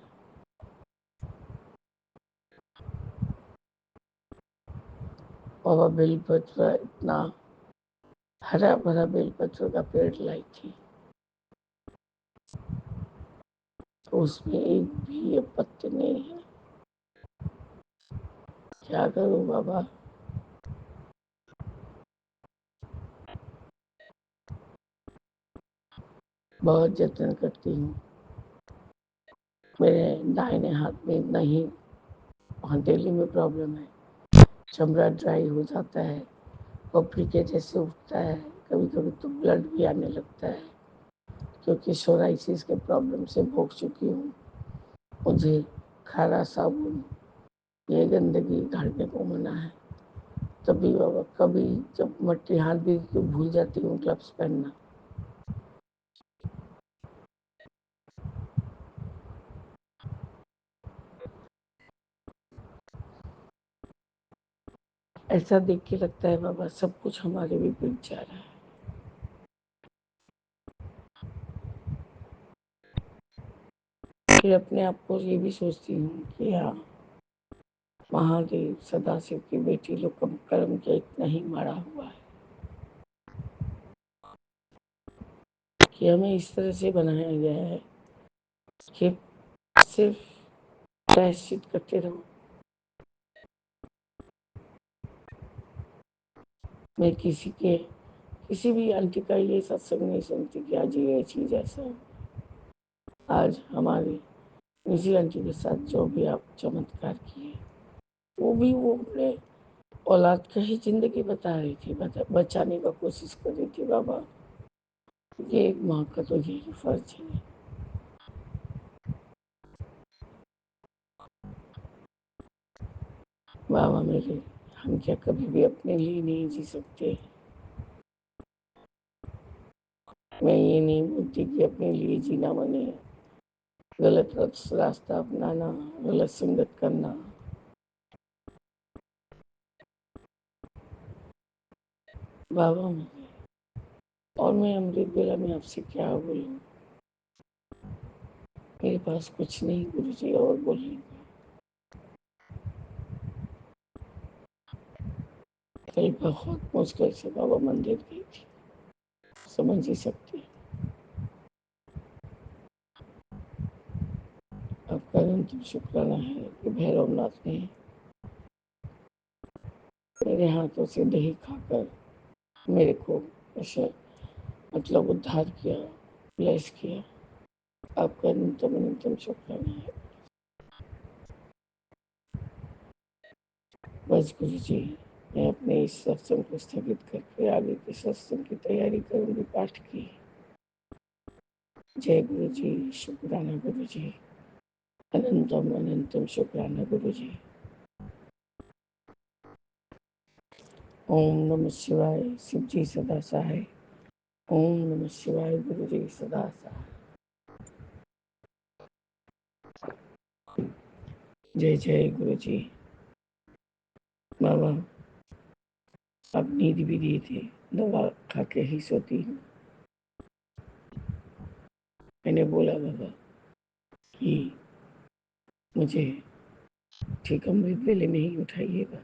बाबा बेलपत्र इतना हरा भरा बेलपत्र का पेड़ लाई थी, तो उसमें एक भी ये पत्ते नहीं है। क्या करूं बाबा? बहुत जतन करती हूँ, मेरे दाहिने हाथ में नहीं, हथेली में प्रॉब्लम है, चमड़ा ड्राई हो जाता है, पपड़ी के जैसे उठता है, कभी कभी तो ब्लड भी आने लगता है, क्योंकि सोराइसिस के प्रॉब्लम से भोग चुकी हूँ। मुझे खारा साबुन, ये गंदगी झाड़ने को मना है। तभी बाबा कभी जब मट्टी हाथ भी भूल जाती हूँ ग्लव्स पहनना। ऐसा देख के लगता है बाबा सब कुछ हमारे विपरीत जा रहा है। फिर अपने आप को ये भी सोचती हूँ कि हाँ, महादेव सदाशिव की बेटी लोग कम कर्म के इतना ही मारा हुआ है कि हमें इस तरह से बनाया गया है कि सिर्फ प्रायश्चित करते रहो। मैं किसी भी आंटी का ये सत्संग नहीं सुनती कि आज ये चीज ऐसा है। आज हमारी निजी आंटी के साथ जो भी आप चमत्कार किए, वो अपने औलाद का ही जिंदगी बता रही थी, बचाने का कोशिश कर रही थी। बाबा ये एक माँ का तो यही फर्ज है। बाबा मेरे, हम क्या कभी भी अपने लिए नहीं जी सकते? मैं ये नहीं बोलती कि अपने लिए जीना मने गलत रास्ता अपनाना, गलत संगत करना। बाबा मेरे, और मैं अमृत बेला में आपसे क्या बोलूं? मेरे पास कुछ नहीं गुरु जी और बोलने को। कल बहुत मुश्किल से बाबा मंदिर गई थी, समझ ही सकते हैं। आपका अंतिम शुक्राना है कि भैरवनाथ ने मेरे हाथों से दही खाकर मेरे को ऐसा मतलब उद्धार किया, ब्लेस किया। आपका न्यूनतम न्यूनतम शुक्राना है। बस गुरु जी, मैं अपने इस सत्संग को स्थगित करके आगे के सत्संग की तैयारी करूंगी, पाठ की। जय गुरु जी, शुक्राना गुरु जी, अनंतम अनंतम शुक्राना गुरु जी। ओम नमः शिवाय, शिव जी सदा सहाय। ओम नमः शिवाय, गुरु जी सदा सहाय। जय जय गुरु जी। बाबा अब नींद भी दिए थे, दवा खा के ही सोती हूँ। मैंने बोला बाबा कि मुझे ठीक अमृत वेले में ही उठाइएगा।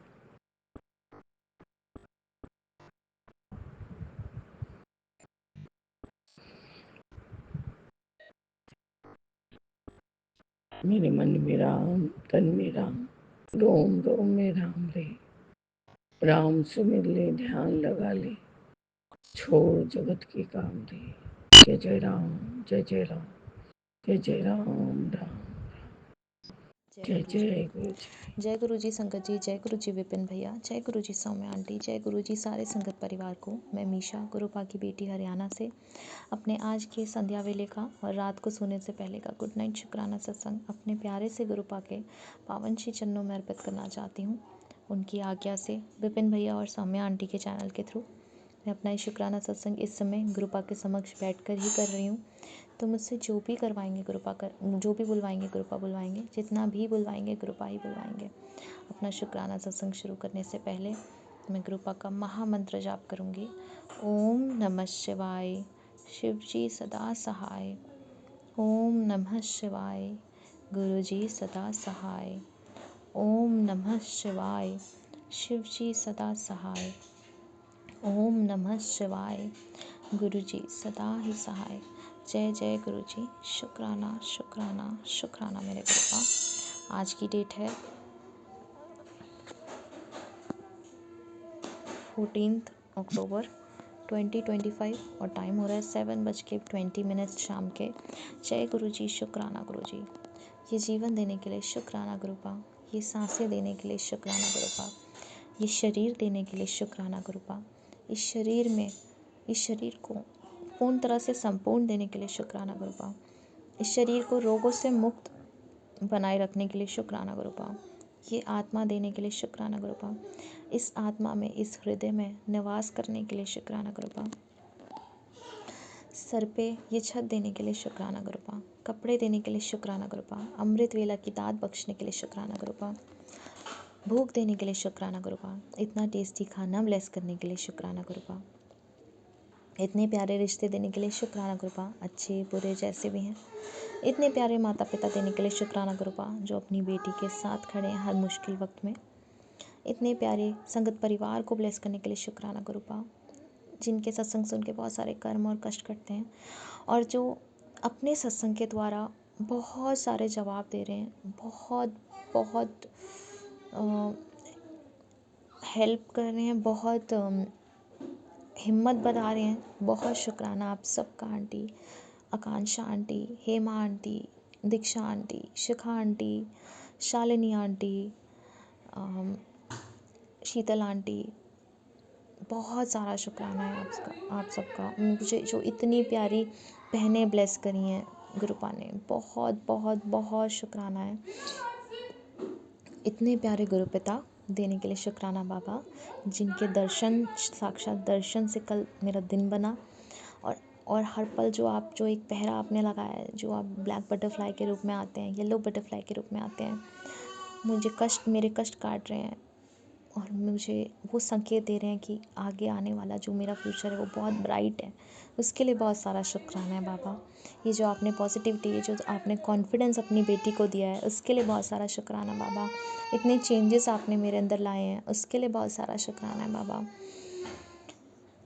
मेरे मन में राम, तन में राम, रोम रोम में राम रे। राम सुमिर ले, ध्यान लगा ले, छोड़ जगत के काम रे। जय जय राम, जय जय राम, जय जय राम राम। जय जय गुरु जी। जय गुरु जी। जय गुरु जी संगत जी, जय गुरु जी विपिन भैया, जय गुरु जी सौम्या आंटी, जय गुरु जी सारे संगत परिवार को। मैं मीशा गुरुपा की बेटी हरियाणा से अपने आज के संध्या वेले का और रात को सोने से पहले का गुड नाइट शुक्राना सत्संग अपने प्यारे से गुरुपा के पावन श्री चरणों में अर्पित करना चाहती हूँ। उनकी आज्ञा से विपिन भैया और सौम्या आंटी के चैनल के थ्रू मैं अपना ये शुक्राना सत्संग इस समय गुरुपा के समक्ष बैठकर ही कर रही हूँ। तो मुझसे जो भी करवाएंगे गुरुपा कर, जो भी बुलवाएंगे गुरुपा बुलवाएंगे, जितना भी बुलवाएंगे गुरुपा ही बुलवाएंगे। अपना शुक्राना सत्संग शुरू करने से पहले मैं गुरुपा का महामंत्र जाप करूँगी। ओम नमः शिवाय, शिव जी सदा सहाय। ओम नमः शिवाय, गुरु जी सदा सहाय। ओम नमः शिवाय, शिव जी सदा सहाय। ओम नमः शिवाय, गुरु जी सदा ही सहाय। जय जय गुरु जी। शुक्राना शुक्राना शुक्राना मेरे गुरुपा। आज की डेट है 14 अक्टूबर 2025 और टाइम हो रहा है 7:20 शाम के। जय गुरु जी, शुक्राना गुरु जी। ये जीवन देने के लिए शुक्राना गुरुपा, ये सांसें देने के लिए शुक्राना गुरुपा, ये शरीर देने के लिए शुक्राना गुरुपा, इस शरीर को पूर्ण तरह से संपूर्ण देने के लिए शुक्राना गुरुपा, इस शरीर को रोगों से मुक्त बनाए रखने के लिए शुक्राना गुरुपा, ये आत्मा देने के लिए शुक्राना गुरुपा, इस आत्मा में, इस हृदय में निवास करने के लिए शुक्राना गुरुपा, सर पे ये छत देने के लिए शुक्राना गुरुपा, कपड़े देने के लिए शुक्राना गुरुपा, अमृत वेला की दात बख्शने के लिए शुक्राना गुरुपा, भूख देने के लिए शुक्राना गुरुपा, इतना टेस्टी खाना ब्लेस करने के लिए शुक्राना गुरुपा, इतने प्यारे रिश्ते देने के लिए शुक्राना गुरुपा, अच्छे बुरे जैसे भी हैं, इतने प्यारे माता पिता देने के लिए शुक्राना गुरुपा, जो अपनी बेटी के साथ खड़े हैं हर मुश्किल वक्त में, इतने प्यारे संगत परिवार को ब्लेस करने के लिए शुक्राना गुरुपा, जिनके सत्संग सुन के बहुत सारे कर्म और कष्ट करते हैं और जो अपने सत्संग के द्वारा बहुत सारे जवाब दे रहे हैं, बहुत बहुत हेल्प कर रहे हैं, बहुत हिम्मत बढ़ा रहे हैं। बहुत शुक्राना आप सबका आंटी, आकांक्षा आंटी, हेमा आंटी, दीक्षा आंटी, शिखा आंटी, शालिनी आंटी, शीतल आंटी, बहुत सारा शुक्राना है आप सबका। मुझे जो इतनी प्यारी बहनें ब्लेस करी हैं गुरुपा ने, बहुत बहुत बहुत शुक्राना है। इतने प्यारे गुरुपिता देने के लिए शुक्राना बाबा, जिनके दर्शन, साक्षात दर्शन से कल मेरा दिन बना। और हर पल जो एक पहरा आपने लगाया है, जो आप ब्लैक बटरफ्लाई के रूप में आते हैं, येलो बटरफ्लाई के रूप में आते हैं, मेरे कष्ट काट रहे हैं और मुझे वो संकेत दे रहे हैं कि आगे आने वाला जो मेरा फ्यूचर है वो बहुत ब्राइट है। उसके लिए बहुत सारा शुक्राना है बाबा। ये जो आपने पॉजिटिविटी, ये जो आपने कॉन्फिडेंस अपनी बेटी को दिया है, उसके लिए बहुत सारा शुक्राना बाबा। इतने चेंजेस आपने मेरे अंदर लाए हैं, उसके लिए बहुत सारा शुक्राना है बाबा।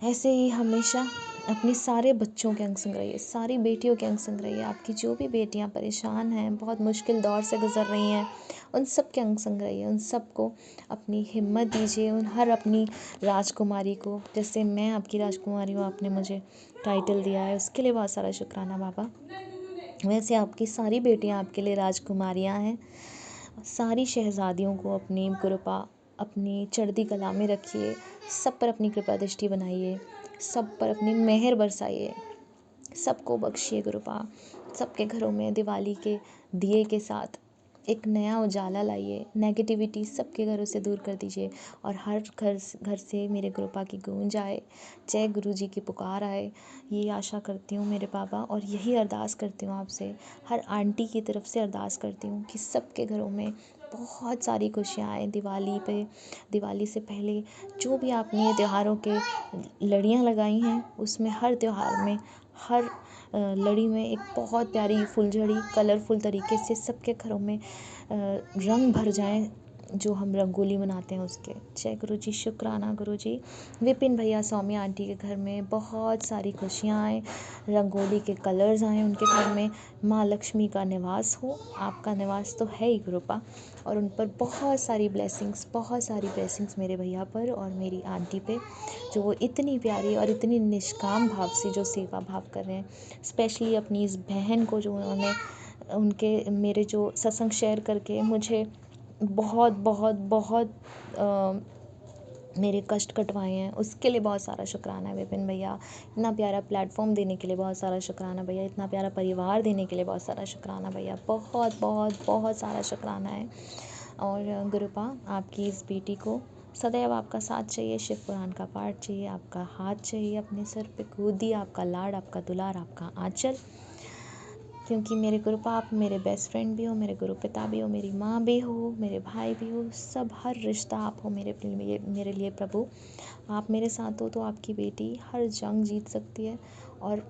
ऐसे ही हमेशा अपने सारे बच्चों के अंग संग रहिए, सारी बेटियों के अंग संग रहिए। आपकी जो भी बेटियां परेशान हैं, बहुत मुश्किल दौर से गुजर रही हैं, उन सब के अंग संग रहिए, उन सब को अपनी हिम्मत दीजिए। उन हर अपनी राजकुमारी को, जैसे मैं आपकी राजकुमारी हूँ, आपने मुझे टाइटल दिया है, उसके लिए बहुत सारा शुक्राना बाबा। वैसे आपकी सारी बेटियां आपके लिए राजकुमारियां हैं। सारी शहजादियों को अपनी कृपा, अपनी चढ़ती कला में रखिए, सब पर अपनी कृपा दृष्टि बनाइए, सब पर अपनी मेहर बरसाइए, सबको बख्शिए गुरुपा। सबके घरों में दिवाली के दिए के साथ एक नया उजाला लाइए, नेगेटिविटी सबके घरों से दूर कर दीजिए और हर घर से मेरे गुरुपा की गूंज आए, जय गुरु जी की पुकार आए। ये आशा करती हूँ मेरे बाबा, और यही अरदास करती हूँ आपसे, हर आंटी की तरफ से अरदास करती हूँ कि सबके घरों में बहुत सारी खुशियाँ आए दिवाली पे। दिवाली से पहले जो भी आपने ये त्योहारों के लड़ियाँ लगाई हैं, उसमें हर त्योहार में हर लड़ी में एक बहुत प्यारी फुलझड़ी कलरफुल तरीके से सबके घरों में रंग भर जाएं, जो हम रंगोली मनाते हैं उसके। जय गुरु जी, शुक्राना गुरु जी। विपिन भैया सौम्या आंटी के घर में बहुत सारी खुशियाँ आएँ, रंगोली के कलर्स आएँ उनके घर में, माँ लक्ष्मी का निवास हो। आपका निवास तो है ही गुरुपा, और उन पर बहुत सारी ब्लेसिंग्स मेरे भैया पर और मेरी आंटी पे, जो वो इतनी प्यारी और इतनी निष्काम भाव से जो सेवा भाव कर रहे हैं। स्पेशली अपनी इस बहन को जो उन्होंने उनके मेरे जो सत्संग शेयर करके मुझे बहुत बहुत बहुत मेरे कष्ट कटवाए हैं, उसके लिए बहुत सारा शुक्राना है विपिन भैया। इतना प्यारा प्लेटफॉर्म देने के लिए बहुत सारा शुक्राना भैया, इतना प्यारा परिवार देने के लिए बहुत सारा शुक्राना भैया, बहुत बहुत बहुत सारा शुक्राना है। और गुरुपा, आपकी इस बेटी को सदैव आपका साथ चाहिए, शिव पुराण का पाठ चाहिए, आपका हाथ चाहिए अपने सर पे, गोदी, आपका लाड, आपका दुलार, आपका आंचल। क्योंकि मेरे गुरुपा आप मेरे बेस्ट फ्रेंड भी हो, मेरे गुरु पिता भी हो, मेरी माँ भी हो, मेरे भाई भी हो, सब हर रिश्ता आप हो मेरे लिए प्रभु। आप मेरे साथ हो तो आपकी बेटी हर जंग जीत सकती है, और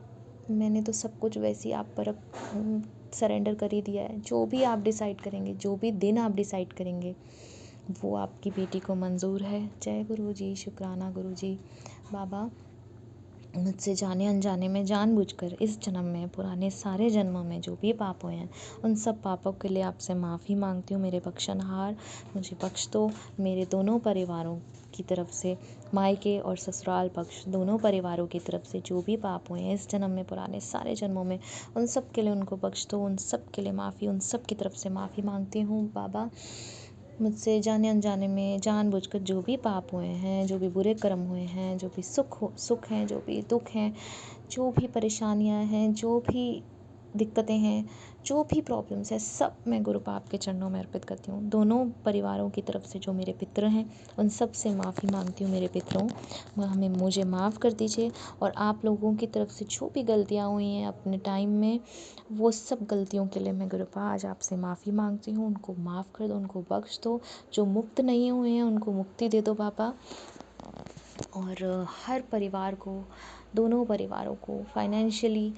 मैंने तो सब कुछ वैसे ही आप पर सरेंडर कर ही दिया है। जो भी आप डिसाइड करेंगे, जो भी दिन आप डिसाइड करेंगे, वो आपकी बेटी को मंजूर है। जय गुरु जी, शुक्राना गुरु जी। बाबा, मुझसे जाने अनजाने में जानबूझकर इस जन्म में, पुराने सारे जन्मों में जो भी पाप हुए हैं, उन सब पापों के लिए आपसे माफ़ी मांगती हूँ मेरे बख्शनहार। मुझे बख्श दो। मेरे दोनों परिवारों की तरफ से, मायके और ससुराल पक्ष दोनों परिवारों की तरफ से जो भी पाप हुए हैं इस जन्म में, पुराने सारे जन्मों में, उन सब के लिए उनको बख्श दो, उन सब के लिए माफ़ी, उन सब की तरफ से माफ़ी मांगती हूँ बाबा। मुझसे जाने अनजाने में जानबूझकर जो भी पाप हुए हैं, जो भी बुरे कर्म हुए हैं, जो भी सुख हैं, जो भी दुख हैं, जो भी परेशानियां हैं, जो भी दिक्कतें हैं, जो भी प्रॉब्लम्स है, सब मैं गुरु पाप के चरणों में अर्पित करती हूँ। दोनों परिवारों की तरफ से जो मेरे पितृ हैं, उन सब से माफ़ी मांगती हूँ मेरे पितरों। मुझे माफ़ कर दीजिए, और आप लोगों की तरफ से जो भी गलतियाँ हुई हैं अपने टाइम में, वो सब गलतियों के लिए मैं गुरुपा आज आपसे माफ़ी मांगती हूँ। उनको माफ़ कर दो, उनको बख्श दो। जो मुक्त नहीं हुए हैं उनको मुक्ति दे दो बाबा। और हर परिवार को, दोनों परिवारों को फाइनेंशियली,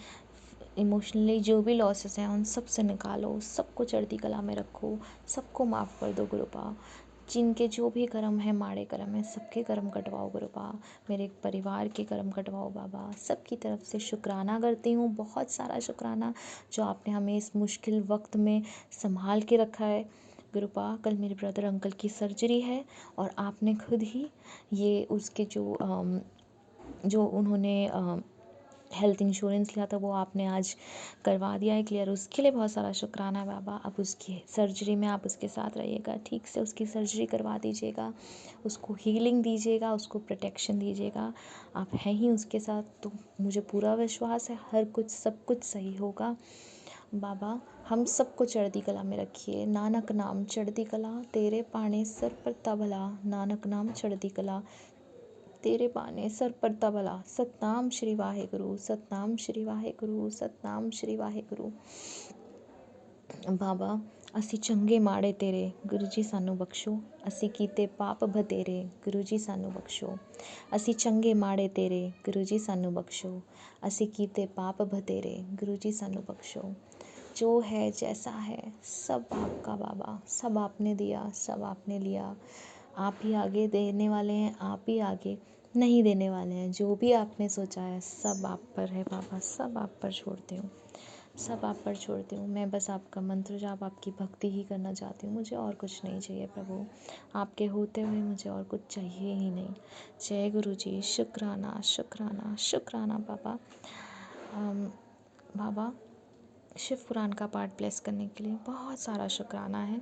इमोशनली जो भी लॉसेस हैं उन सब से निकालो, सबको चढ़ती कला में रखो, सबको माफ़ कर दो गुरुपा। जिनके जो भी कर्म है, माड़े कर्म है, सबके कर्म कटवाओ गुरुपा। मेरे परिवार के कर्म कटवाओ बाबा। सबकी तरफ से शुक्राना करती हूँ, बहुत सारा शुक्राना, जो आपने हमें इस मुश्किल वक्त में संभाल के रखा है गुरुपा। कल मेरे ब्रदर अंकल की सर्जरी है, और आपने खुद ही ये उसके जो उन्होंने हेल्थ इंश्योरेंस लिया था, वो आपने आज करवा दिया है क्लियर। उसके लिए बहुत सारा शुक्राना बाबा। अब उसकी सर्जरी में आप उसके साथ रहिएगा, ठीक से उसकी सर्जरी करवा दीजिएगा, उसको हीलिंग दीजिएगा, उसको प्रोटेक्शन दीजिएगा। आप हैं ही उसके साथ, तो मुझे पूरा विश्वास है हर कुछ, सब कुछ सही होगा बाबा। हम सबको चढ़ती कला में रखिए। नानक नाम चढ़ती कला, तेरे पाने सर पर तबला। नानक नाम चढ़ती कला, तेरे पाने सर पर तबला। सतनाम श्री वाहेगुरु, सतनाम श्री वाहेगुरु, सतनाम श्री वाहेगुरु। ਬਾਬਾ, ਅਸੀਂ ਚੰਗੇ ਮਾੜੇ ਤੇਰੇ, ਗੁਰੂ ਜੀ ਸਾਨੂੰ ਬਖਸ਼ੋ। ਅਸੀਂ ਕੀਤੇ ਪਾਪ ਬਤੇਰੇ, ਗੁਰੂ ਜੀ ਸਾਨੂੰ ਬਖਸ਼ੋ। ਅਸੀਂ ਚੰਗੇ ਮਾੜੇ ਤੇਰੇ, ਗੁਰੂ ਜੀ ਸਾਨੂੰ ਬਖਸ਼ੋ। ਅਸੀਂ ਕੀਤੇ ਪਾਪ ਬਤੇਰੇ, ਗੁਰੂ ਜੀ ਸਾਨੂੰ बख्शो। जो है जैसा है सब आपका बाबा, सब आपने दिया, सब आपने लिया। आप ही आगे देने वाले हैं, आप ही आगे नहीं देने वाले हैं। जो भी आपने सोचा है सब आप पर है बाबा, सब आप पर छोड़ती हूँ, सब आप पर छोड़ती हूँ। मैं बस आपका मंत्र जाप, आपकी भक्ति ही करना चाहती हूँ। मुझे और कुछ नहीं चाहिए प्रभु, आपके होते हुए मुझे और कुछ चाहिए ही नहीं। जय गुरु जी, शुक्राना शुक्राना शुक्राना बाबा। बाबा, शिव पुराण का पाठ ब्लेस करने के लिए बहुत सारा शुक्राना है।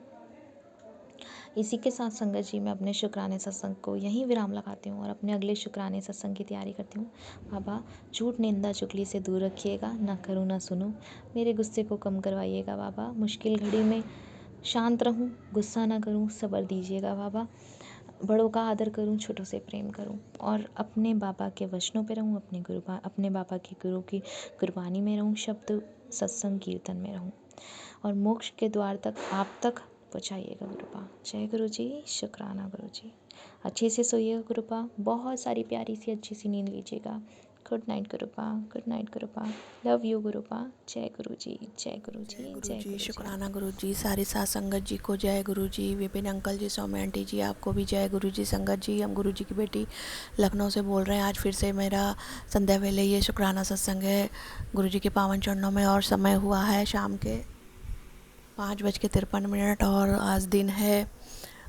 इसी के साथ संगत जी मैं अपने शुक्राने सत्संग को यहीं विराम लगाती हूँ और अपने अगले शुक्राने सत्संग की तैयारी करती हूँ। बाबा झूठ निंदा चुगली से दूर रखिएगा, ना करूँ ना सुनूँ, मेरे गुस्से को कम करवाइएगा बाबा। मुश्किल घड़ी में शांत रहूँ, गुस्सा ना करूँ, सब्र दीजिएगा बाबा। बड़ों का आदर करूँ, छोटों से प्रेम करूँ और अपने बाबा के वचनों पे रहूँ, अपने बाबा की गुरु की कुर्बानी में रहूँ, शब्द सत्संग कीर्तन में रहूँ और मोक्ष के द्वार तक आप तक पहुँचाइएगा गुरुपा। जय गुरु जी, शुक्राना गुरु जी। अच्छे से सोइएगा गुरुपा, बहुत सारी प्यारी सी अच्छी सी नींद लीजिएगा। Good night Guruppa, good night Guruppa, love you Guruppa. जय गुरु जी, जय गुरु जी, जय गुरु जय जी, गुरु जी। शुक्राना गुरु जी, सारी साथ संगत जी को जय गुरु जी, विपिन अंकल जी, सौम्य आंटी जी, आपको भी जय गुरु जी। संगत जी, हम गुरु जी की बेटी लखनऊ से बोल रहे हैं। आज फिर से मेरा संध्या वेले ये शुक्राना सत्संग है गुरु जी के पावन चरणों में और समय हुआ है शाम के 5:53 और आज दिन है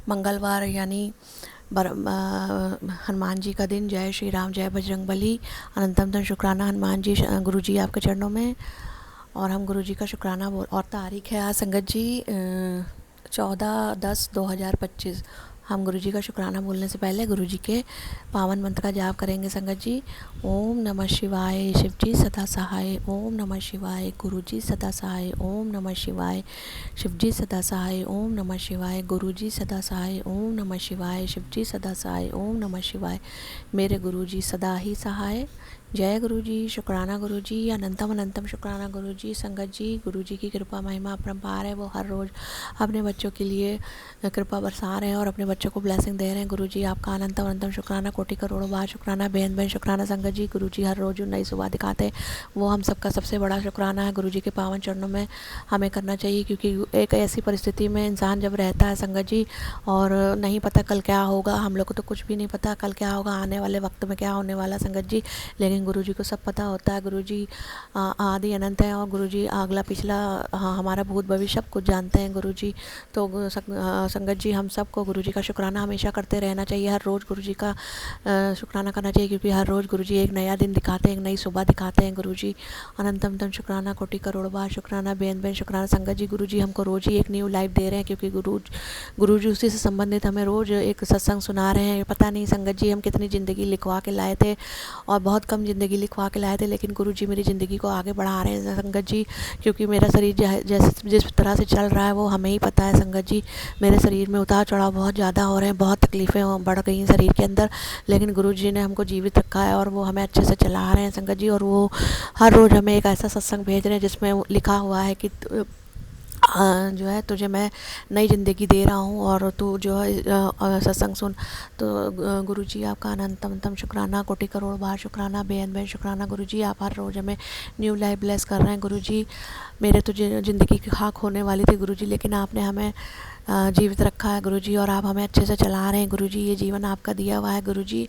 मंगलवार यानी हनुमान जी का दिन। जय श्री राम, जय बजरंगबली। अनंतम शुक्राना हनुमान जी, गुरु जी आपके चरणों में। और हम गुरु जी का शुक्राना बोल और तारीख है आज संगत जी 14/10/2025। हम गुरु जी का शुक्राना बोलने से पहले गुरु जी के पावन मंत्र का जाप करेंगे संगत जी। ओम नमः शिवाय, शिव जी सदा सहाय। ओम नमः शिवाय, गुरु जी सदा सहाय। ओम नमः शिवाय, शिव जी सदा सहाय। ओम नमः शिवाय, गुरु जी सदा सहाय। ओम नमः शिवाय, शिव जी सदा सहाय। ओम नमः शिवाय, मेरे गुरु जी सदा ही सहाय। जय गुरु जी, शुक्राना गुरु जी, अनंतम अनंतम शुक्राना गुरु जी। संगत जी, गुरु जी की कृपा महिमा अपरंपार है। वो हर रोज़ अपने बच्चों के लिए कृपा बरसा रहे हैं और अपने बच्चों को ब्लेसिंग दे रहे हैं। गुरु जी आपका अनंतम अनंतम शुक्राना, कोटि करोड़ों बार शुक्राना, बेन बेन शुक्राना। संगत जी, गुरु जी हर रोज़ जो नई सुबह दिखाते हैं वो हम सबका सबसे बड़ा शुक्राना है। गुरु जी के पावन चरणों में हमें करना चाहिए, क्योंकि एक ऐसी परिस्थिति में इंसान जब रहता है संगत जी और नहीं पता कल क्या होगा, हम लोग को तो कुछ भी नहीं पता कल क्या होगा, आने वाले वक्त में क्या होने वाला संगत जी, लेकिन गुरु जी को सब पता होता है। गुरु जी आदि अनंत है और गुरु जी अगला पिछला हमारा भूत भविष्य सब कुछ जानते हैं गुरु जी। तो संगत जी हम सबको गुरु जी का शुक्राना हमेशा करते रहना चाहिए। हर रोज़ गुरु जी का शुक्राना करना चाहिए, क्योंकि हर रोज़ गुरु जी एक नया दिन दिखाते हैं, एक नई सुबह दिखाते हैं। गुरु जी अनंतम तम शुक्राना, कोटि करोड़ बार शुक्राना, बेन बेन शुक्राना। संगत जी, गुरु जी हमको रोज़ ही एक न्यू लाइफ दे रहे हैं, क्योंकि गुरु जी उसी से संबंधित हमें रोज़ एक सत्संग सुना रहे हैं। पता नहीं संगत जी हम कितनी ज़िंदगी लिखवा के लाए थे और बहुत कम ज़िंदगी लिखवा के लाए थे, लेकिन गुरु जी मेरी ज़िंदगी को आगे बढ़ा रहे हैं संगत जी, क्योंकि मेरा शरीर जैसे जिस तरह से चल रहा है वो हमें ही पता है संगत जी। मेरे शरीर में उतार चढ़ाव बहुत ज़्यादा हो रहे हैं, बहुत तकलीफ़ें बढ़ गई हैं शरीर के अंदर, लेकिन गुरु जी ने हमको जीवित रखा है और वो हमें अच्छे से चला रहे हैं संगत जी। और वो हर रोज़ हमें एक ऐसा सत्संग भेज रहे हैं जिसमें लिखा हुआ है कि जो है तुझे मैं नई ज़िंदगी दे रहा हूँ और तू जो है सत्संग सुन। तो गुरु जी आपका अनंतम शुक्राना, कोटि करोड़ बार शुक्राना, बेन बेन शुक्राना। गुरु जी आप हर रोज़ हमें न्यू लाइफ ब्लेस कर रहे हैं। गुरु जी मेरे तो ज़िंदगी की खाक होने वाली थी गुरु जी, लेकिन आपने हमें जीवित रखा है गुरु जी और आप हमें अच्छे से चला रहे हैं गुरु जी। ये जीवन आपका दिया हुआ है गुरु जी,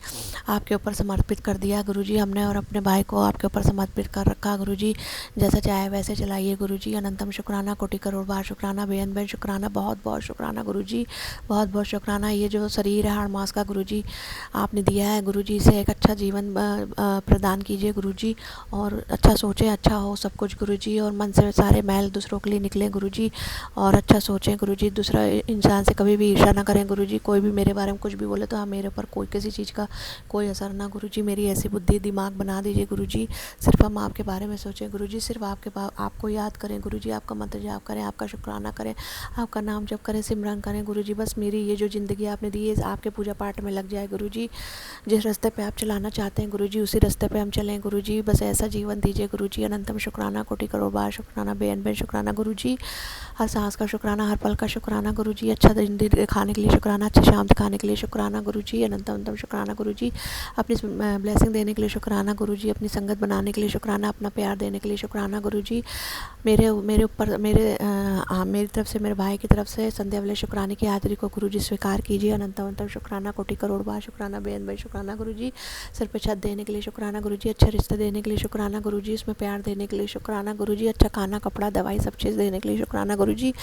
आपके ऊपर समर्पित कर दिया गुरु जी हमने और अपने भाई को आपके ऊपर समर्पित कर रखा गुरु जी। जैसा चाहे वैसे चलाइए गुरु जी। अनंतम शुक्राना, कोटि करोड़ बार शुक्राना, बेन बेन शुक्राना। बहुत बहुत शुक्राना गुरु जी, बहुत बहुत शुक्राना। ये जो शरीर है 8 मास का गुरु जी आपने दिया है गुरु जी, इसे एक अच्छा जीवन प्रदान कीजिए गुरु जी और अच्छा सोचें, अच्छा हो सब कुछ गुरु जी, और मन से सारे मैल दूसरों के लिए निकले गुरु जी और अच्छा सोचें गुरु जी। दूसरा इंसान से कभी भी ईर्ष्या ना करें गुरु जी। कोई भी मेरे बारे में कुछ भी बोले तो मेरे ऊपर कोई किसी चीज़ का कोई असर ना गुरु जी। मेरी ऐसी बुद्धि दिमाग बना दीजिए गुरु जी, सिर्फ हम आपके बारे में सोचें गुरु जी, सिर्फ आपको याद करें गुरु जी, आपका मंत्र जाप करें, आपका शुक्राना करें, आपका नाम जप करें, सिमरन करें गुरु जी। बस मेरी ये जो ज़िंदगी आपने दी है आपके पूजा पाठ में लग जाए गुरु जी। जिस रास्ते पे आप चलाना चाहते हैं गुरु जी उसी रास्ते पे हम चलें गुरु जी। बस ऐसा जीवन दीजिए गुरु जी। अनंतम शुक्राना, कोटि करोड़ बार शुक्राना, बेन बेन शुक्राना गुरु जी। हर सांस का शुक्राना, हर पल का शुक्राना गुरु जी। अच्छा दिन दिखाने के लिए शुक्राना, अच्छी शाम दिखाने के लिए शुक्राना गुरु जी। अनंतम अनंतम शुक्राना गुरु जी। अपनी ब्लेसिंग देने के लिए शुक्राना गुरु जी, अपनी संगत बनाने के लिए शुक्राना, अपना प्यार देने के लिए शुक्राना गुरु जी। मेरे ऊपर मेरी तरफ से, मेरे भाई की तरफ से संध्या वाले शुक्राने की हाजिरी को गुरु जी स्वीकार कीजिए। अनंतम अनंतम शुक्राना, कोटि करोड़ बार शुक्राना, बेन बेन शुक्राना गुरु जी। सिर पे छत देने के लिए शुक्राना गुरु जी, अच्छे रिश्ते देने के लिए शुक्राना गुरु जी, उसमें प्यार देने के लिए शुक्राना गुरु जी, अच्छा खाना कपड़ा दवाई सब चीज़ देने के लिए शुक्राना गुरु जी।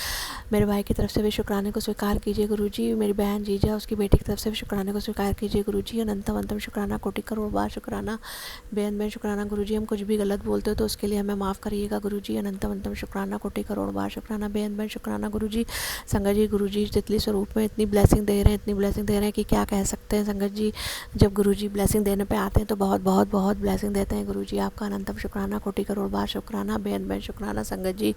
मेरे भाई की तरफ से भी शुक्राने को स्वीकार कीजिए गुरुजी। मेरी बहन जीजा उसकी बेटी की तरफ से शुक्राने को स्वीकार कीजिए गुरुजी। अनंतम अंतम शुक्राना, कोटि करोड़ बार शुक्राना। बेन शुक्राना गुरुजी। हम कुछ भी गलत बोलते हो तो उसके लिए हमें माफ़ करिएगा गुरुजी। अनंतम अंतम शुक्राना, कोटि करोड़ बार शुक्राना। बेन शुक्राना गुरुजी। संगत जी गुरुजी तितली स्वरूप में इतनी ब्लेसिंग दे रहे हैं, इतनी ब्लेसिंग दे रहे हैं कि क्या कह सकते हैं संगत जी। जब गुरुजी ब्लेसिंग देने पे आते हैं तो बहुत बहुत बहुत ब्लेसिंग देते हैं गुरुजी। आपका अनंतम शुक्राना, कोटि करोड़ बार शुक्राना। बेन शुक्राना संगत जी।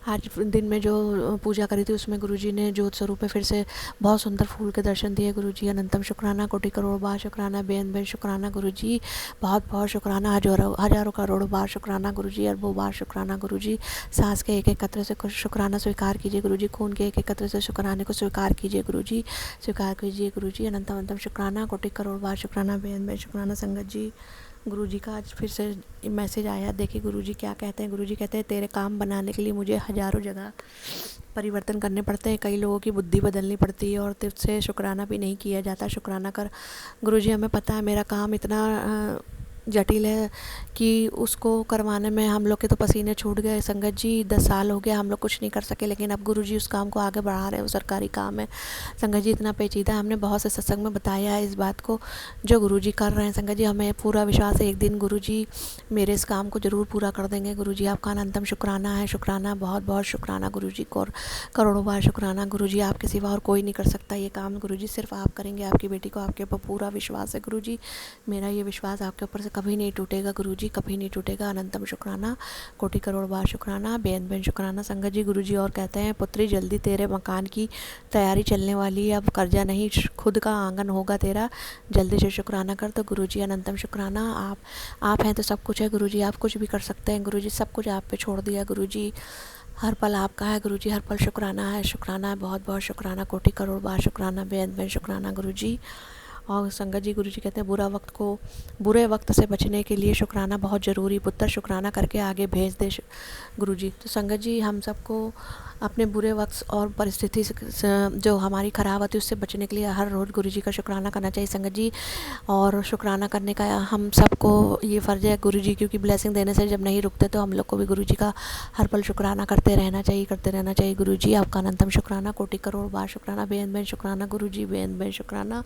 आज दिन में जो पूजा करी थी उसमें गुरुजी ने ज्योत स्वरूप में फिर से बहुत सुंदर फूल के दर्शन दिए गुरुजी। अनंतम शुक्राना, कोटि करोड़ बार शुक्राना। बेन शुक्राना गुरुजी। बहुत बहुत शुक्राना, हजारों करोड़ों बार शुक्राना गुरुजी। अरबों बार शुक्राना गुरुजी। सांस के एक एक कतरे से शुक्राना स्वीकार कीजिए गुरुजी। खून के एक एक कतरे से शुक्राने को स्वीकार कीजिए गुरुजी। स्वीकार कीजिए गुरुजी। अनंतम अंतम शुक्राना, कोटि करोड़ बार शुक्राना। बेन शुक्राना संगत जी। गुरुजी का आज फिर से मैसेज आया। देखिए गुरुजी क्या कहते हैं। गुरुजी कहते हैं तेरे काम बनाने के लिए मुझे हजारों जगह परिवर्तन करने पड़ते हैं। कई लोगों की बुद्धि बदलनी पड़ती है और तुझसे शुक्राना भी नहीं किया जाता। शुक्राना कर गुरुजी। हमें पता है मेरा काम इतना जटिल है कि उसको करवाने में हम लोग के तो पसीने छूट गए संगत जी। 10 साल हो गया हम लोग कुछ नहीं कर सके, लेकिन अब गुरुजी उस काम को आगे बढ़ा रहे हैं। वो सरकारी काम है संगत जी, इतना पेचीदा। हमने बहुत से सत्संग में बताया है इस बात को जो गुरुजी कर रहे हैं संगत जी। हमें पूरा विश्वास है एक दिन गुरुजी मेरे इस काम को ज़रूर पूरा कर देंगे गुरुजी। आपका अनंतम शुक्राना है। शुक्राना, बहुत बहुत शुक्राना गुरुजी को। करोड़ों बार शुक्राना गुरुजी। आपके सिवा और कोई नहीं कर सकता ये काम गुरुजी, सिर्फ आप करेंगे। आपकी बेटी को आपके ऊपर पूरा विश्वास है गुरुजी। मेरा ये विश्वास आपके ऊपर से कभी नहीं टूटेगा गुरुजी, कभी नहीं टूटेगा। अनंतम शुक्राना, कोटि करोड़ बार शुक्राना। बेन शुक्राना संगत जी। गुरुजी और कहते हैं पुत्री जल्दी तेरे मकान की तैयारी चलने वाली है। अब कर्जा नहीं, खुद का आंगन होगा तेरा। जल्दी से शुक्राना कर। तो गुरुजी अनंतम शुक्राना। आप हैं तो सब कुछ है गुरुजी। आप कुछ भी कर सकते हैं गुरुजी। सब कुछ आप पे छोड़ दिया गुरुजी। हर पल आपका है गुरुजी। हर पल शुक्राना है। शुक्राना है, बहुत बहुत शुक्राना, कोटि करोड़ बार शुक्राना। बेन शुक्राना गुरुजी। और संगत जी गुरुजी कहते हैं बुरे वक्त से बचने के लिए शुक्राना बहुत ज़रूरी। पुत्र शुक्राना करके आगे भेज दे गुरुजी। तो संगत जी हम सबको अपने बुरे वक्त और परिस्थिति से जो हमारी ख़राब होती है उससे बचने के लिए हर रोज़ गुरुजी का शुक्राना करना चाहिए संगत जी। और शुक्राना करने का हम सबको ये फ़र्ज़ है गुरुजी, क्योंकि ब्लेसिंग देने से जब नहीं रुकते तो हम लोग को भी गुरुजी का हर पल शुक्राना करते रहना चाहिए गुरुजी। आपका अनंतम शुक्राना, कोटि करोड़ बार शुक्राना। बेन शुक्राना गुरुजी। बेन शुक्राना।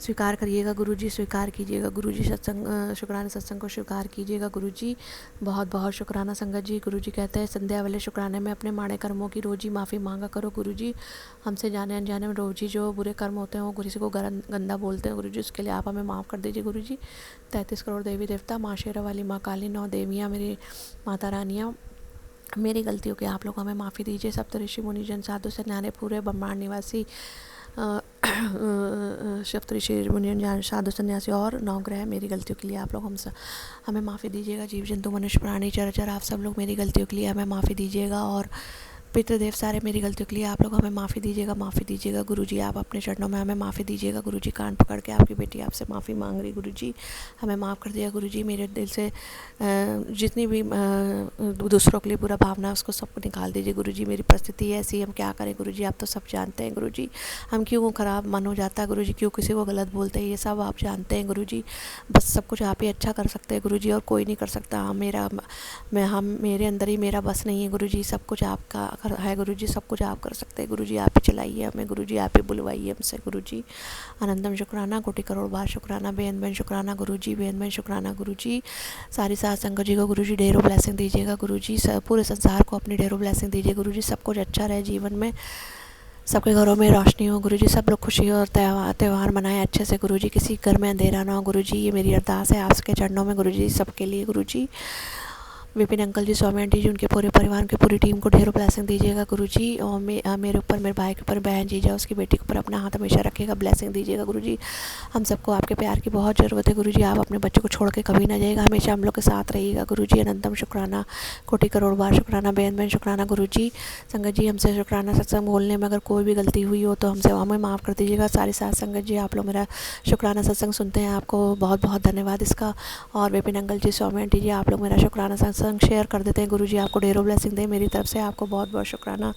स्वीकार करिएगा गुरुजी, स्वीकार कीजिएगा गुरुजी। शुक्राना सत्संग को स्वीकार कीजिएगा गुरुजी। बहुत बहुत शुक्राना संगत जी। गुरुजी कहते हैं संध्या वाले शुक्राने में अपने माड़े कर्मों की रोज़ ही माफ़ी मांगा करो गुरुजी। हमसे जाने अनजाने में रोज़ ही जो बुरे कर्म होते हैं वो गुरुजी को गंदा बोलते हैं गुरुजी, उसके लिए आप हमें माफ़ कर दीजिए गुरुजी। 33 करोड़ देवी देवता, माँ शेरा वाली, माँ काली, 9 देवियाँ, मेरी माता रानियाँ, मेरी गलतियों की आप लोग हमें माफ़ी दीजिए। सप्तऋषि मुनिजन साधु सन्याने पूरे ब्रह्मांड निवासी सप्तऋषि मुनिजन साधु सन्यासी और 9 ग्रह, मेरी गलतियों के लिए आप लोग हमें माफ़ी दीजिएगा। जीव जंतु मनुष्य प्राणी चराचर आप सब लोग मेरी गलतियों के लिए हमें माफ़ी दीजिएगा। और पितृदेव सारे मेरी गलतियों के लिए आप लोग हमें माफ़ी दीजिएगा गुरुजी। आप अपने चरणों में हमें माफ़ी दीजिएगा गुरुजी। कान पकड़ के आपकी बेटी आपसे माफ़ी मांग रही गुरुजी, हमें माफ़ कर दिया गुरुजी। मेरे दिल से जितनी भी दूसरों के लिए बुरा भावना है उसको सबको निकाल दीजिए गुरुजी। मेरी परिस्थिति ऐसी, हम क्या करें गुरुजी, आप तो सब जानते हैं गुरुजी। हम क्यों ख़राब मन हो जाता है गुरुजी, क्यों किसी को गलत बोलते हैं, ये सब आप जानते हैं गुरुजी। बस सब कुछ आप ही अच्छा कर सकते हैं गुरुजी और कोई नहीं कर सकता। मेरे अंदर ही मेरा बस नहीं है गुरुजी। सब कुछ आपका है गुरुजी, सब कुछ आप कर सकते हैं गुरुजी। आप ही चलाइए हमें गुरुजी, आप ही बुलवाइए हमसे गुरुजी। अनंतम शुक्राना, कोटि करोड़ बार शुक्राना। बेन शुक्राना गुरुजी। बेन शुक्राना गुरुजी। सारी साथ संगत जी को गुरुजी ढेरों ब्लेसिंग दीजिएगा गुरुजी। पूरे संसार को अपनी ढेरों ब्लेसिंग दीजिए गुरुजी। सब कुछ अच्छा रहे जीवन में, सबके घरों में रोशनी हो गुरुजी। सब लोग खुशी और त्यौहार मनाएं अच्छे से गुरुजी। किसी घर में अंधेरा ना हो गुरुजी, ये मेरी अरदास है आपके चरणों में गुरुजी, सबके लिए गुरुजी। विपिन अंकल जी, स्वामी आंटी जी, उनके पूरे परिवार, उनकी पूरी टीम को ढेरों ब्लेसिंग दीजिएगा गुरुजी। और मेरे ऊपर, मेरे भाई के ऊपर, बहन जीजा उसकी बेटी के ऊपर अपना हाथ हमेशा रखिएगा, ब्लेसिंग दीजिएगा गुरुजी। हम सबको आपके प्यार की बहुत ज़रूरत है गुरुजी। आप अपने बच्चों को छोड़ के कभी ना जाइएगा, हमेशा हम लोग के साथ रहिएगा गुरुजी। अनंतम शुक्राना, कोटि करोड़ बार शुक्राना। बेन शुक्राना गुरुजी। संगत जी हमसे शुक्राना सत्संग बोलने में अगर कोई भी गलती हुई हो तो हमें माफ़ कर दीजिएगा। सारी साथ संगत जी आप लोग मेरा शुक्राना सत्संग सुनते हैं, आपको बहुत बहुत धन्यवाद इसका। और विपिन अंकल जी, स्वामी आंटी जी, आप लोग मेरा शुक्राना सत्संग शेयर कर देते हैं गुरुजी। आपको ढेरों ब्लेसिंग दे मेरी तरफ से, आपको बहुत बहुत शुक्राना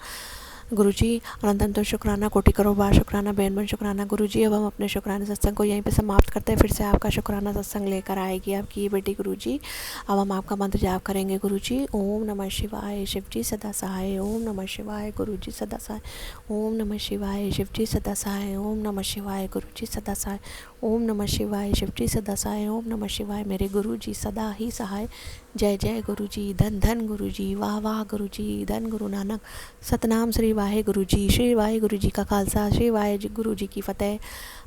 गुरुजी अनंत शुक्राना, कोटि करोड़ बार शुक्राना, बेन शुक्राना। गुरुजी अब हम अपने शुक्राना सत्संग को यहीं पे समाप्त करते हैं। फिर से आपका शुक्राना सत्संग लेकर आएगी आपकी ये बेटी गुरुजी। अब हम आपका मंत्र जाप करेंगे गुरुजी। ओम नमः शिवाय, शिवजी सदा सहाय। ओम नमः शिवाय, गुरुजी सदा सहाय। ओम नमः शिवाय, शिवजी सदा सहाय। ओम नमः शिवाय, गुरुजी सदा सहाय। ओम नमः शिवाय, शिवजी सदा सहाय। ओम नमः शिवाय, मेरे गुरुजी सदा ही सहाय। जय जय गुरुजी, धन धन गुरुजी, वाह वाह गुरुजी, धन गुरु नानक। सतनाम श्री वाहे गुरुजी। श्री वाहे गुरुजी का खालसा, श्री वाहे गुरुजी की फतेह।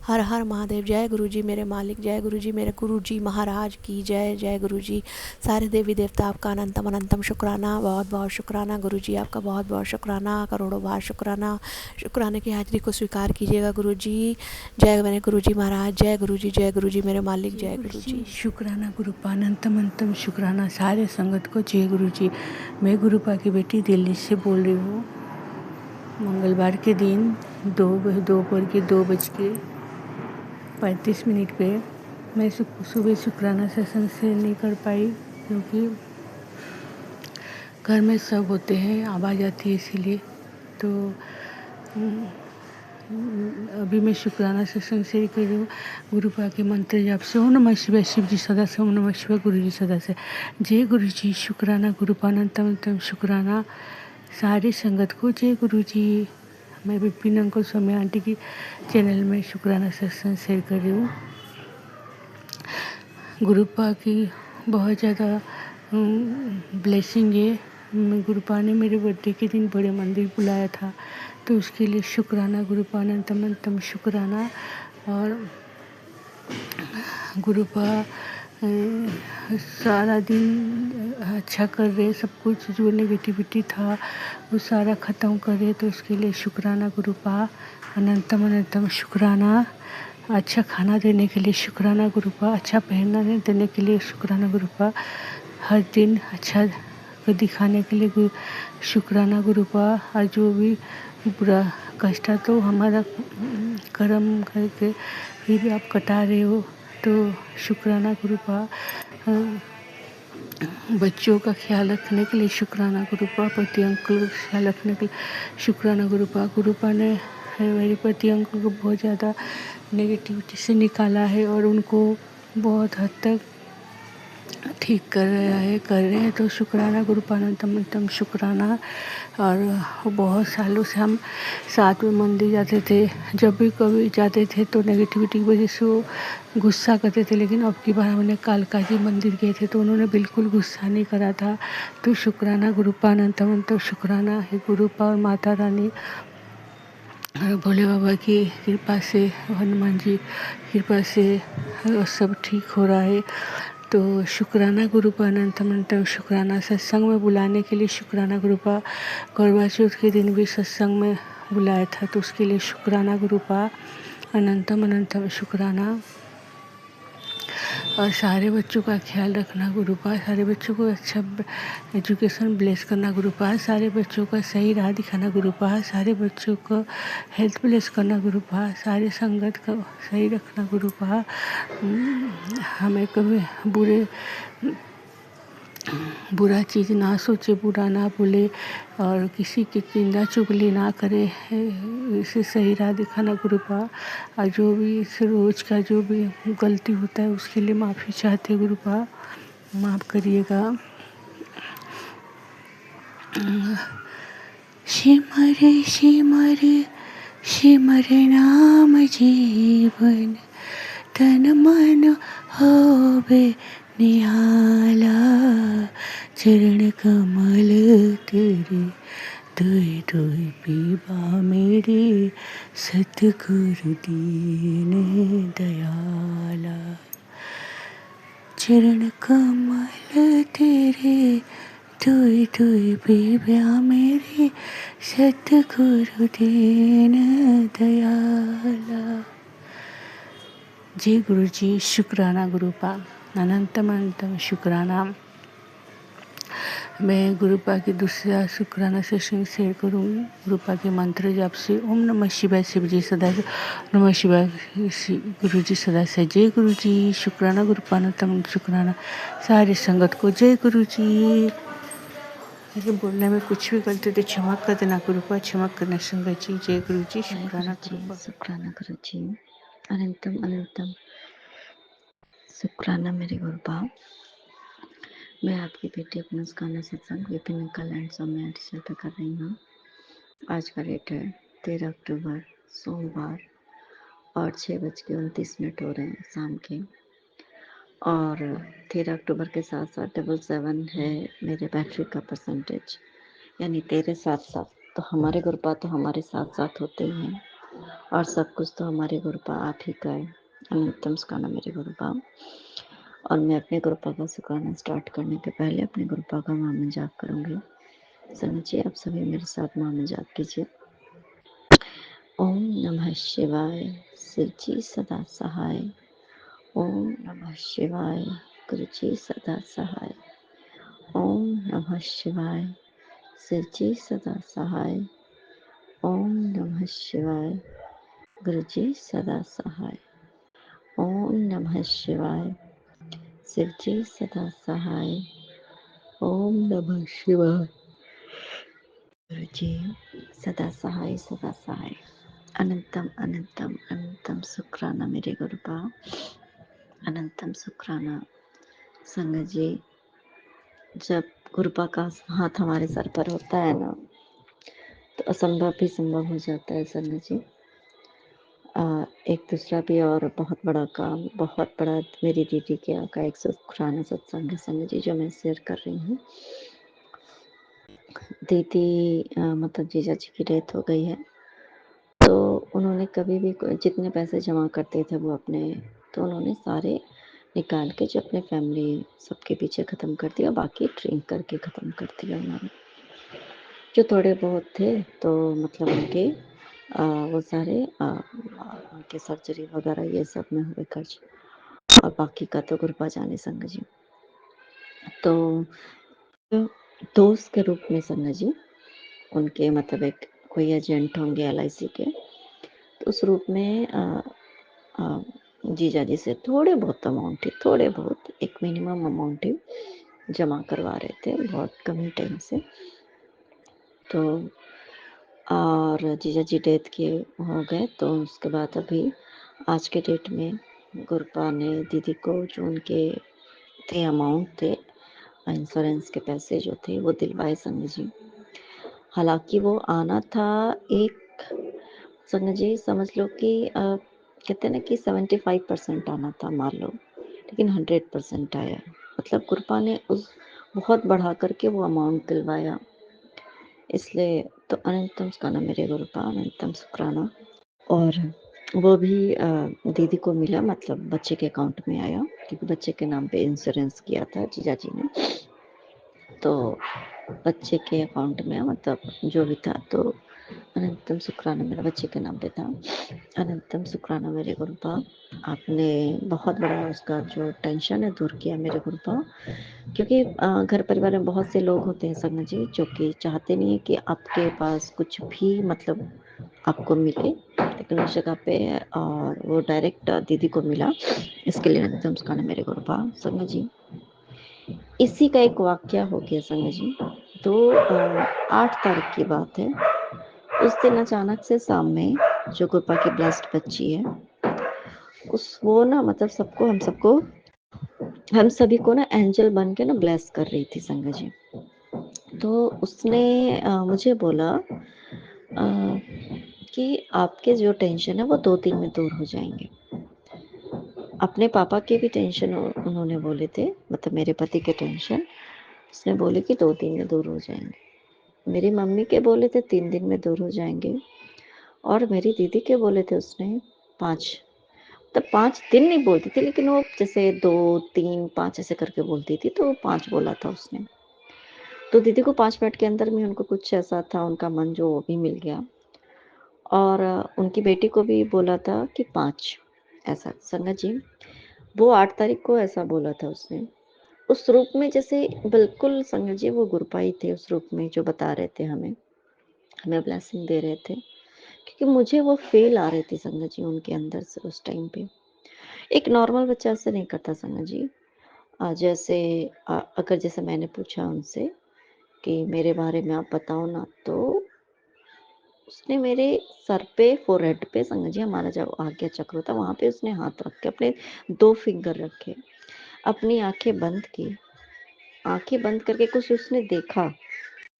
हर हर महादेव। जय गुरुजी मेरे मालिक, जय गुरुजी मेरे गुरुजी महाराज की जय। जय गुरुजी। सारे देवी देवता आपका अनंतम अनंतम शुक्राना, बहुत बहुत शुक्राना गुरुजी, आपका बहुत बहुत शुक्राना, करोड़ों बार शुक्राना। शुक्राने की हाजिरी को स्वीकार कीजिएगा गुरुजी। जय मेरे गुरुजी महाराज, जय गुरुजी, जय गुरुजी मेरे मालिक, जय गुरुजी। शुक्राना गुरुपा, अनंतम अनंतम शुक्राना सारे संगत को। जय गुरुजी। मैं गुरुपा की बेटी दिल्ली से बोल रही हूँ। मंगलवार के दिन दोपहर के 2:35 पे मैं सुबह शुक्राना सत्संग से नहीं कर पाई, क्योंकि घर में सब होते हैं, आवाज़ आती है, इसीलिए। तो अभी मैं शुक्राना सत्संग से कर रही हूँ। गुरुपा के मंत्र जाप से। ओम नमः शिवाय, शिव जी सदा से। ओम नमः शिवाय, गुरु जी सदा से। जय गुरु जी। शुक्राना गुरुपा, अनंतम अनंतम शुक्राना सारी संगत को। जय गुरु जी। मैं विपिन अंकल स्वामी आंटी की चैनल में शुक्राना सत्संग शेयर कर रही हूँ। गुरुपा की बहुत ज़्यादा ब्लेसिंग है। गुरुपा ने मेरे बर्थडे के दिन बड़े मंदिर बुलाया था, तो उसके लिए शुक्राना गुरुपा, अनंतम अनंतम शुक्राना। और गुरुपा सारा दिन अच्छा कर रहे, सब कुछ जो नेगेटिविटी था वो सारा ख़त्म कर रहे, तो उसके लिए शुक्राना गुरुपा, अनंतम अनंतम शुक्राना। अच्छा खाना देने के लिए शुक्राना गुरुपा, अच्छा पहनना देने के लिए शुक्राना गुरुपा, हर दिन अच्छा दिखाने के लिए शुक्राना गुरुपा। और जो भी बुरा कष्ट तो हमारा कर्म करके फिर आप कटा रहे हो, तो शुक्राना गुरुपा। बच्चों का ख्याल रखने के लिए शुक्राना गुरुपा, पति अंकल का ख्याल रखने के लिए शुक्राना गुरुपा। गुरुपा ने मेरे पति अंकल को बहुत ज़्यादा नेगेटिविटी से निकाला है और उनको बहुत हद तक ठीक कर रहे हैं, तो शुक्राना गुरुपा, अनंतम अनंतम शुक्राना। और बहुत सालों से हम साथ में मंदिर जाते थे, जब भी कभी जाते थे तो नेगेटिविटी की वजह से वो गुस्सा करते थे, लेकिन अब की बार हमने कालका जी मंदिर गए थे तो उन्होंने बिल्कुल गुस्सा नहीं करा था। तो शुक्राना गुरुपा, अनंतम अनंतम शुक्राना है गुरुपा। और माता रानी भोले बाबा की कृपा से, हनुमान जी कृपा से सब ठीक हो रहा है। तो शुक्राना गुरुपा, अनंतम अनंतम शुक्राना। सत्संग में बुलाने के लिए शुक्राना गुरुपा। करवा चौथ के दिन भी सत्संग में बुलाया था, तो उसके लिए शुक्राना गुरुपा, अनंतम अनंतम शुक्राना। और सारे बच्चों का ख्याल रखना गुरुपा, सारे बच्चों को अच्छा एजुकेशन ब्लेस करना गुरुपा, सारे बच्चों का सही राह दिखाना गुरुपा, सारे बच्चों को हेल्थ ब्लेस करना गुरुपा, सारे संगत का सही रखना गुरुपा। हमें कभी बुरा चीज़ ना सोचे, बुरा ना बोले और किसी की निंदा चुगली ना करे, इसे सही राह दिखाना गुरुपा। और जो भी इस रोज़ का जो भी गलती होता है उसके लिए माफ़ी चाहते गुरुपा, माफ़ करिएगा। सिमरे सिमरे सिमरे नाम जीवन, तन मन होवे निहाला, चरण कमल तेरे दुई दुई पीबा मेरे, सतगुरु दीन दयाला। चरण कमल तेरे दुई दुई पीबा मेरे, सतगुरु दीन दयाला। जय गुरु जी। शुक्राना गुरुपा, अनंतम अनंतम शुक्राना। मैं गुरुपा की दूसरा शुक्राना सेशन शेयर करूँगी गुरुपा के मंत्र जाप से। ओम नमः शिवाय, शिव जी सदा से। नमः शिवाय, गुरु जी सदा से। जय गुरु जी। शुक्राना गुरुपा, अनंतम शुक्राना सारी संगत को। जय गुरु जी। लेकिन बोलने में कुछ भी गलती तो क्षमा कर देना गुरुपा, क्षमा करना संगत जी। जय गुरु जी, जय शुक्राना गुरु जी, गुरुपा। शुक्राना गुरु जी। अनंतम अनंतम शुक्राना मेरे गुरुपा। मैं आपकी बेटी अपना गाना सत्संग विपिन कल्याण सौम्या डिजिटल पे कर रही हूँ। आज का डेट है 13 अक्टूबर सोमवार और 6:29 हो रहे हैं शाम के। और 13 अक्टूबर के साथ साथ 777 है मेरे बैटरी का परसेंटेज, यानी तेरे साथ साथ तो हमारे गुरुपा तो हमारे साथ साथ होते ही हैं, और सब कुछ तो हमारे गुरुपा आप ही का है। अनंतम शुक्राना मेरे गुरुपा। और मैं अपने गुरुपा का शुक्राना स्टार्ट करने के पहले अपने गुरुपा का मामन जाप करूँगी। समझिए, आप सभी मेरे साथ मामन जाप कीजिए। ओम नमः शिवाय, शिव जी सदा सहाय। ओम नमः शिवाय, गुरु जी सदा सहाय। ओम नमः शिवाय, शिव जी सदा सहाय। ओम नमः शिवाय, गुरु जी सदा सहाय। ओम नमः शिवाय, शिव जी सदा सहाय। ओम नमः शिवाय, गुरु जी सदा सहाय सदा सहाय। अनंतम अनंतम अनंतम शुक्राना मेरे गुरुपा। अनंतम शुक्राना संगत जी। जब गुरुपा का हाथ हमारे सर पर होता है ना, तो असंभव भी संभव हो जाता है संगत जी। एक दूसरा भी और बहुत बड़ा काम, बहुत बड़ा मेरी दीदी के यहाँ का एक शुक्राना सत्संग है संगत जी, जो मैं शेयर कर रही हूँ। दीदी मतलब जीजा जी की डेथ हो गई है, तो उन्होंने कभी भी जितने पैसे जमा करते थे वो अपने, तो उन्होंने सारे निकाल के जो अपने फैमिली सबके पीछे ख़त्म कर दिया, बाकी ड्रिंक करके ख़त्म कर दिया उन्होंने। जो थोड़े बहुत थे तो मतलब उनके वो सारे उनके सर्जरी वगैरह ये सब में हुए खर्च, और बाकी का तो गुरुपा जाने संग जी। तो दोस्त के रूप में संग जी उनके मतलब एक कोई एजेंट होंगे LIC के, तो उस रूप में जीजा जी से थोड़े बहुत अमाउंट ही, थोड़े बहुत एक मिनिमम अमाउंट ही जमा करवा रहे थे, बहुत कम ही टाइम से। तो और जीजा जी डेथ के हो गए, तो उसके बाद अभी आज के डेट में गुरुपा ने दीदी को जो उनके थे अमाउंट थे, इंश्योरेंस के पैसे जो थे वो दिलवाए संग जी। हालांकि वो आना था एक संग जी, समझ लो कि कहते हैं ना कि 75% आना था मान लो, लेकिन 100% आया। मतलब गुरुपा ने उस बहुत बढ़ा करके वो अमाउंट दिलवाया, इसलिए तो अनंतम शुक्राना मेरे गुरुपा, अनंतम शुक्राना। और वो भी दीदी को मिला, मतलब बच्चे के अकाउंट में आया, क्योंकि बच्चे के नाम पे इंश्योरेंस किया था जीजा जी ने, तो बच्चे के अकाउंट में मतलब जो भी था, तो अनंतम शुक्राना मेरा बच्चे के नाम पे था। अनंतम शुक्राना मेरे गुरुपा, आपने बहुत बड़ा उसका जो टेंशन है दूर किया मेरे गुरुपा, क्योंकि घर परिवार में बहुत से लोग होते हैं संग जी, जो कि चाहते नहीं है कि आपके पास कुछ भी मतलब आपको मिले, लेकिन उस जगह पे और वो डायरेक्ट दीदी को मिला, इसके लिए अनंतम शुक्राना मेरे गुरुपा संग जी। इसी का एक वाक्य हो गया संग जी। तो 8 तारीख की बात है, उस दिन अचानक से शाम में जो गुरुपा की ब्लेस्ड बच्ची है, उस वो ना मतलब सबको हम सभी को ना एंजल बन के ना ब्लेस कर रही थी संग जी। तो उसने मुझे बोला कि आपके जो टेंशन है वो 2 दिन में दूर हो जाएंगे। अपने पापा के भी टेंशन उन्होंने बोले थे, मतलब मेरे पति के टेंशन उसने बोले कि 2 दिन में दूर हो जाएंगे। मेरी मम्मी के बोले थे 3 दिन में दूर हो जाएंगे, और मेरी दीदी के बोले थे उसने 5, तब 5 दिन नहीं बोलती थी, लेकिन वो जैसे 2, 3, 5 ऐसे करके बोलती थी, तो 5 बोला था उसने। तो दीदी को 5 मिनट के अंदर में उनको कुछ ऐसा था, उनका मन जो वो भी मिल गया, और उनकी बेटी को भी बोला था कि 5 ऐसा संगत जी। वो 8 तारीख को ऐसा बोला था उसने, उस रूप में जैसे बिल्कुल संगत जी वो गुरुपाई थे उस रूप में, जो बता रहे थे हमें ब्लेसिंग दे रहे थे, क्योंकि मुझे वो फील आ रही थी संगत जी उनके अंदर से उस टाइम पे। एक नॉर्मल बच्चा ऐसे नहीं करता संगत जी। जैसे अगर जैसे मैंने पूछा उनसे कि मेरे बारे में आप बताओ ना। तो उसने मेरे सर पे, फोरहेड पे, संगत जी हमारा जो आज्ञा चक्र होता है वहाँ पे उसने हाथ रख के, अपने 2 फिंगर रखे, अपनी आँखें बंद की। आँखें बंद करके कुछ उसने देखा।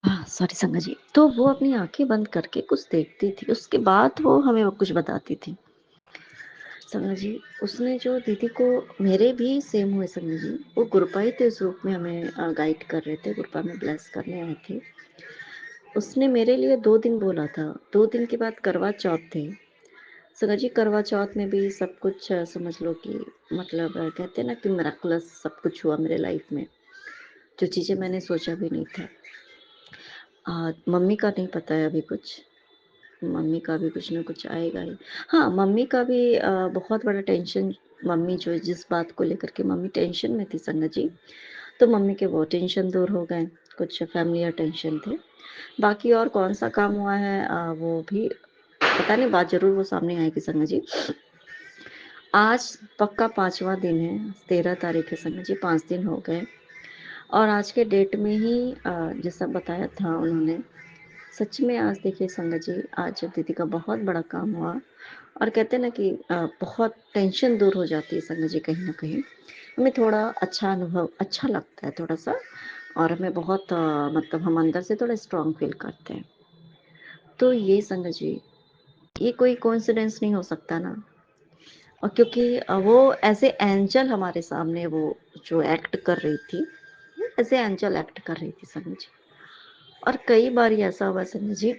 हाँ, सॉरी संगत जी। तो वो अपनी आँखें बंद करके कुछ देखती थी, उसके बाद वो हमें वो कुछ बताती थी। संगत जी, उसने जो दीदी को, मेरे भी सेम हुए संगत जी, वो गुरुपा ही थे, उस रूप में हमें गाइड कर रहे थे, गुरुपा में ब्लेस करने आए थे। उसने मेरे लिए 2 दिन बोला था। 2 दिन के बाद करवा चौथ थे। संगत जी, करवा चौथ में भी सब कुछ समझ लो कि मतलब कहते हैं ना कि मिरेकलस सब कुछ हुआ मेरे लाइफ में, जो चीज़ें मैंने सोचा भी नहीं था। मम्मी का नहीं पता है अभी कुछ, मम्मी का भी कुछ ना कुछ आएगा ही। हाँ, मम्मी का भी बहुत बड़ा टेंशन, मम्मी जो जिस बात को लेकर के मम्मी टेंशन में थी संगत जी, तो मम्मी के वो टेंशन दूर हो गए, कुछ फैमिली टेंशन थे। बाकी और कौन सा काम हुआ है वो भी पता नहीं, बात ज़रूर वो सामने आएगी संगत जी। आज पक्का 5वां दिन है, 13 तारीख है संगत जी, 5 दिन हो गए। और आज के डेट में ही जैसा बताया था उन्होंने, सच में आज देखिए संगत जी, आज दीदी का बहुत बड़ा काम हुआ। और कहते हैं ना कि बहुत टेंशन दूर हो जाती है संगत जी, कहीं ना कहीं हमें थोड़ा अच्छा अनुभव, अच्छा लगता है थोड़ा सा, और हमें बहुत मतलब हम अंदर से थोड़ा स्ट्रांग फील करते हैं। तो ये संगत जी, ये कोई कोइंसिडेंस नहीं हो सकता ना। और क्योंकि वो एज ए एंजल हमारे सामने वो जो एक्ट कर रही थी, एज ए एंजल एक्ट कर रही थी संगत जी। और कई बार ये ऐसा हुआ संजय जी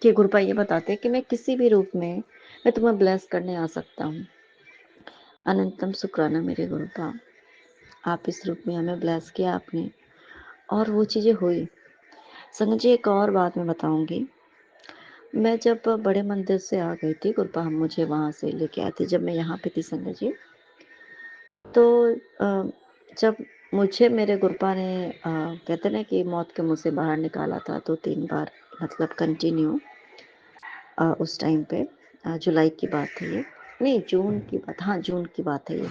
कि गुरुपा ये बताते हैं कि मैं किसी भी रूप में मैं तुम्हें ब्लेस करने आ सकता हूँ। अनंतम शुक्राना मेरे गुरुपा, आप इस रूप में हमें ब्लेस किया आपने, और वो चीज़ें हुई। संजय जी, एक और बात मैं बताऊंगी। मैं जब बड़े मंदिर से आ गई थी, गुरुपा हम मुझे वहाँ से लेके आए थे जब मैं यहाँ पे थी संजय जी। तो जब मुझे मेरे गुरुपा ने कहते ना कि मौत के मुँह से बाहर निकाला था 2-3 बार, मतलब कंटिन्यू, उस टाइम पे जुलाई की बात है ये, नहीं जून की बात, हाँ जून की बात है ये।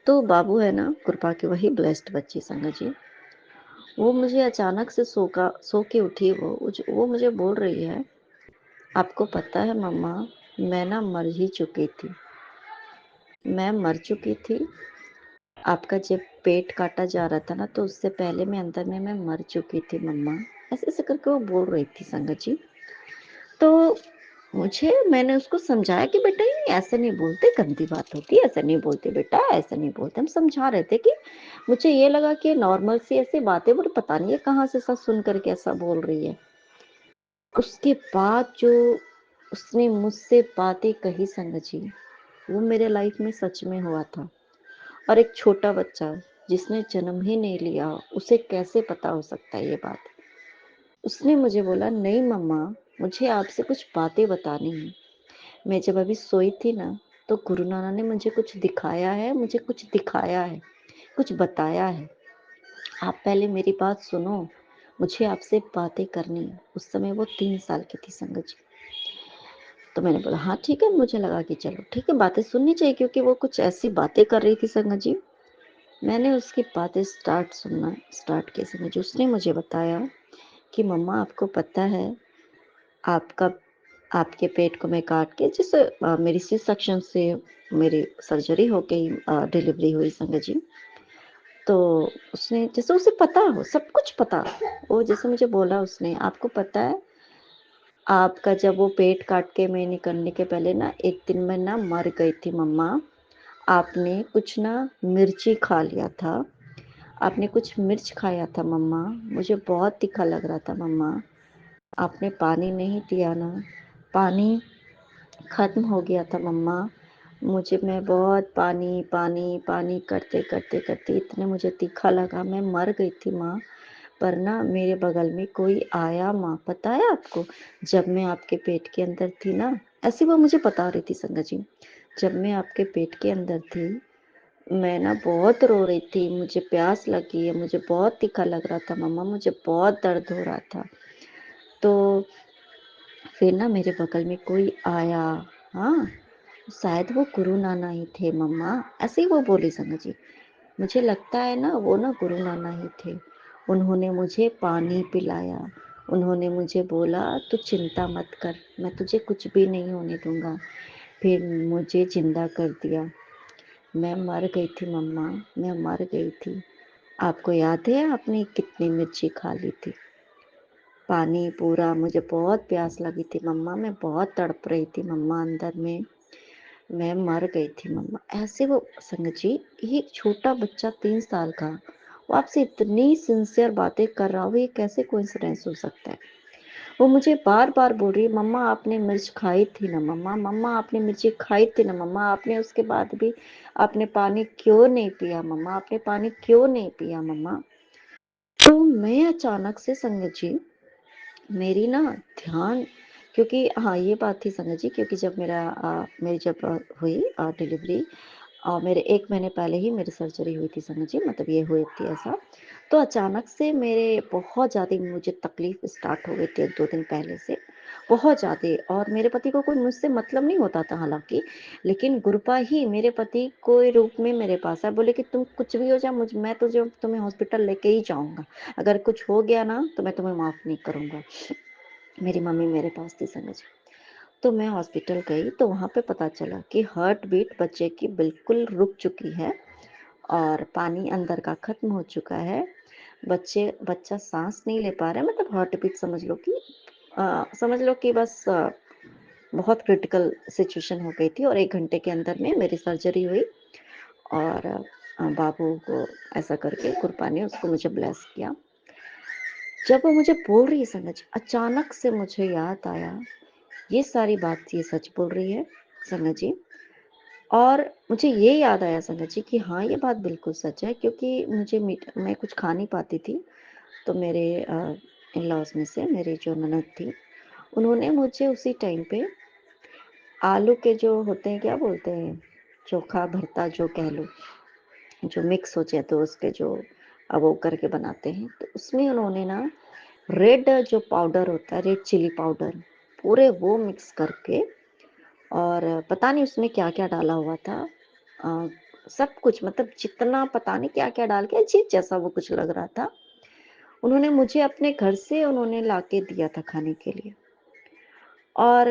तो बाबू है ना कृपा की, वही ब्लेस्ड बच्ची संगत जी, वो मुझे अचानक से सो के उठी, वो मुझे बोल रही है, आपको पता है मम्मा, मैं ना मर ही चुकी थी, मैं मर चुकी थी। आपका जब पेट काटा जा रहा था ना, तो उससे पहले मैं अंदर में मैं मर चुकी थी मम्मा, ऐसे ऐसे करके वो बोल रही थी संगत जी। तो मैंने उसको समझाया कि बेटा ये ऐसे नहीं बोलते, गंदी बात होती है, ऐसे नहीं बोलते बेटा, ऐसे नहीं बोलते। हम समझा रहे थे कि मुझे ये लगा कि नॉर्मल सी ऐसी बातें, बोले पता नहीं है कहाँ से सब सुन करके ऐसा बोल रही है। उसके बाद जो उसने मुझसे बातें कही संगत जी, वो मेरे लाइफ में सच में हुआ था। और एक छोटा बच्चा जिसने जन्म ही नहीं लिया, उसे कैसे पता हो सकता है ये बात। उसने मुझे बोला, नहीं मम्मा, मुझे आपसे कुछ बातें बतानी है। मैं जब अभी सोई थी ना, तो गुरु नानक ने मुझे कुछ दिखाया है, मुझे कुछ दिखाया है, कुछ बताया है। आप पहले मेरी बात सुनो, मुझे आपसे बातें करनी है। उस समय वो 3 साल की थी संगत जी। तो मैंने बोला हाँ ठीक है, मुझे लगा कि चलो ठीक है, बातें सुननी चाहिए, क्योंकि वो कुछ ऐसी बातें कर रही थी संगत जी। मैंने उसकी बातें सुनना स्टार्ट की संगत जी। उसने मुझे बताया कि मम्मा आपको पता है, आपका आपके पेट को मैं काट के, जैसे मेरी सी सेक्शन से मेरी सर्जरी हो गई, डिलीवरी हुई संगत जी। तो उसने, जैसे उसे पता हो, सब कुछ पता, वो जैसे मुझे बोला उसने, आपको पता है आपका जब वो पेट काट के मैं निकलने के पहले ना, एक दिन मैं ना मर गई थी मम्मा। आपने कुछ ना मिर्ची खा लिया था, आपने कुछ मिर्च खाया था मम्मा, मुझे बहुत तीखा लग रहा था मम्मा। आपने पानी नहीं दिया ना, पानी खत्म हो गया था मम्मा। मैं बहुत पानी पानी पानी करते करते करते इतने मुझे तीखा लगा, मैं मर गई थी माँ। पर ना मेरे बगल में कोई आया माँ, पता है आपको, जब मैं आपके पेट के अंदर थी ना, ऐसी वो मुझे बता रही थी संगत जी, जब मैं आपके पेट के अंदर थी, मैं ना बहुत रो रही थी, मुझे प्यास लगी है, मुझे बहुत तीखा लग रहा था मम्मा, मुझे बहुत दर्द हो रहा था। तो फिर ना मेरे बगल में कोई आया, हाँ शायद वो गुरु नाना ही थे मम्मा, ऐसे ही वो बोली संगत जी। मुझे लगता है ना वो ना गुरु नाना ही थे। उन्होंने मुझे पानी पिलाया, उन्होंने मुझे बोला तू चिंता मत कर, मैं तुझे कुछ भी नहीं होने दूँगा। फिर मुझे ज़िंदा कर दिया। मैं मर गई थी मम्मा, मैं मर गई थी। आपको याद है आपने कितनी मिर्ची खा ली थी? पानी पूरा मुझे बहुत प्यास लगी थी मम्मा, मैं बहुत तड़प रही थी मम्मा अंदर में, मैं मर गई थी मम्मा। ऐसे वो संगत जी, एक छोटा बच्चा 3 साल का, वो आपसे इतनी सिंसियर बातें कर रहा हो, ये कैसे कोइंसिडेंस हो सकता है? वो मुझे बार-बार बोल रही है, "मम्मा आपने मिर्च खाई थी ना मम्मा, मम्मा आपने मिर्ची खाई थी ना मम्मा, आपने उसके बाद भी आपने पानी क्यों नहीं पिया मम्मा, आपने पानी क्यों नहीं पिया मम्मा?" तो मैं अचानक से संगत जी, मेरी ना ध्यान, क्योंकि हाँ, ये बात थी संगत जी, क्योंकि जब मेरी जब हुई डिलीवरी, मेरे 1 महीने पहले ही मेरी सर्जरी हुई थी संगत जी, मतलब ये हुई थी ऐसा। तो अचानक से मेरे बहुत ज़्यादा मुझे तकलीफ़ स्टार्ट हो गई थी 1-2 दिन पहले से, बहुत ज़्यादा। और मेरे पति को कोई मुझसे मतलब नहीं होता था हालाँकि, लेकिन गुरुपा ही मेरे पति के रूप में मेरे पास आए, बोले कि तुम कुछ भी हो जाए मैं तुझे तुम्हें हॉस्पिटल लेके ही जाऊँगा। अगर कुछ हो गया ना तो मैं तुम्हें माफ़ नहीं करूँगा। मेरी मम्मी मेरे पास थी संगत जी। तो मैं हॉस्पिटल गई तो वहाँ पे पता चला कि हार्ट बीट बच्चे की बिल्कुल रुक चुकी है और पानी अंदर का खत्म हो चुका है। बच्चा साँस नहीं ले पा रहा है, मतलब हार्ट बीट समझ लो कि बस बहुत क्रिटिकल सिचुएशन हो गई थी। और 1 घंटे के अंदर में मेरी सर्जरी हुई और बाबू को ऐसा करके कृपा ने उसको मुझे ब्लेस किया। जब वो मुझे बोल रही है संगत जी, अचानक से मुझे याद आया, ये सारी बात ये सच बोल रही है संगत जी। और मुझे ये याद आया संगत जी कि हाँ, ये बात बिल्कुल सच है, क्योंकि मैं कुछ खा नहीं पाती थी। तो मेरे इन-लॉज़ में से मेरी जो ननद थी, उन्होंने मुझे उसी टाइम पे आलू के जो होते हैं, क्या बोलते हैं, चोखा भरता जो कह लो, जो मिक्स हो जाए तो उसके जो वो करके बनाते हैं, तो उसमें उन्होंने ना रेड जो पाउडर होता है, रेड चिली पाउडर, पूरे वो मिक्स करके, और पता नहीं उसमें क्या-क्या डाला हुआ था। अ, सब कुछ, मतलब जितना पता नहीं क्या-क्या डाल के अजीब जैसा वो कुछ लग रहा था। उन्होंने मुझे अपने घर से उन्होंने लाके दिया था खाने के लिए। और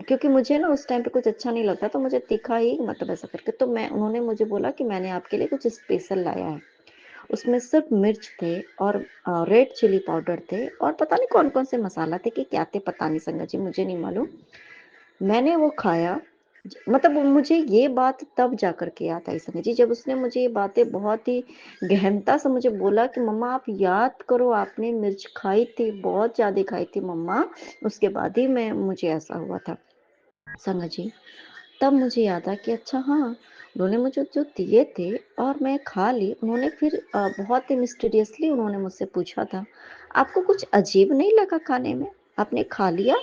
क्योंकि मुझे ना उस टाइम पे कुछ अच्छा नहीं लगता, तो मुझे तीखा ही, मतलब ऐसा करके, तो उन्होंने मुझे बोला कि मैंने आपके लिए कुछ स्पेशल लाया है। उसमें सिर्फ़ मिर्च थे और रेड चिली पाउडर थे और पता नहीं कौन-कौन से मसाला थे कि क्या थे, पता नहीं संगत जी, मुझे नहीं मालूम। मैंने वो खाया, मतलब मुझे ये बात तब जाकर के याद आई संगत जी, जब उसने मुझे ये बातें बहुत ही गहनता से मुझे बोला कि मम्मा आप याद करो, आपने मिर्च खाई थी, बहुत ज़्यादा खाई थी मम्मा, उसके बाद ही मुझे ऐसा हुआ था संगत जी। तब मुझे याद आया कि अच्छा हाँ, उन्होंने मुझे जो दिए थे और मैं खा ली। उन्होंने फिर बहुत ही मिस्टीरियसली उन्होंने मुझसे पूछा था, आपको कुछ अजीब नहीं लगा खाने में? आपने खा लिया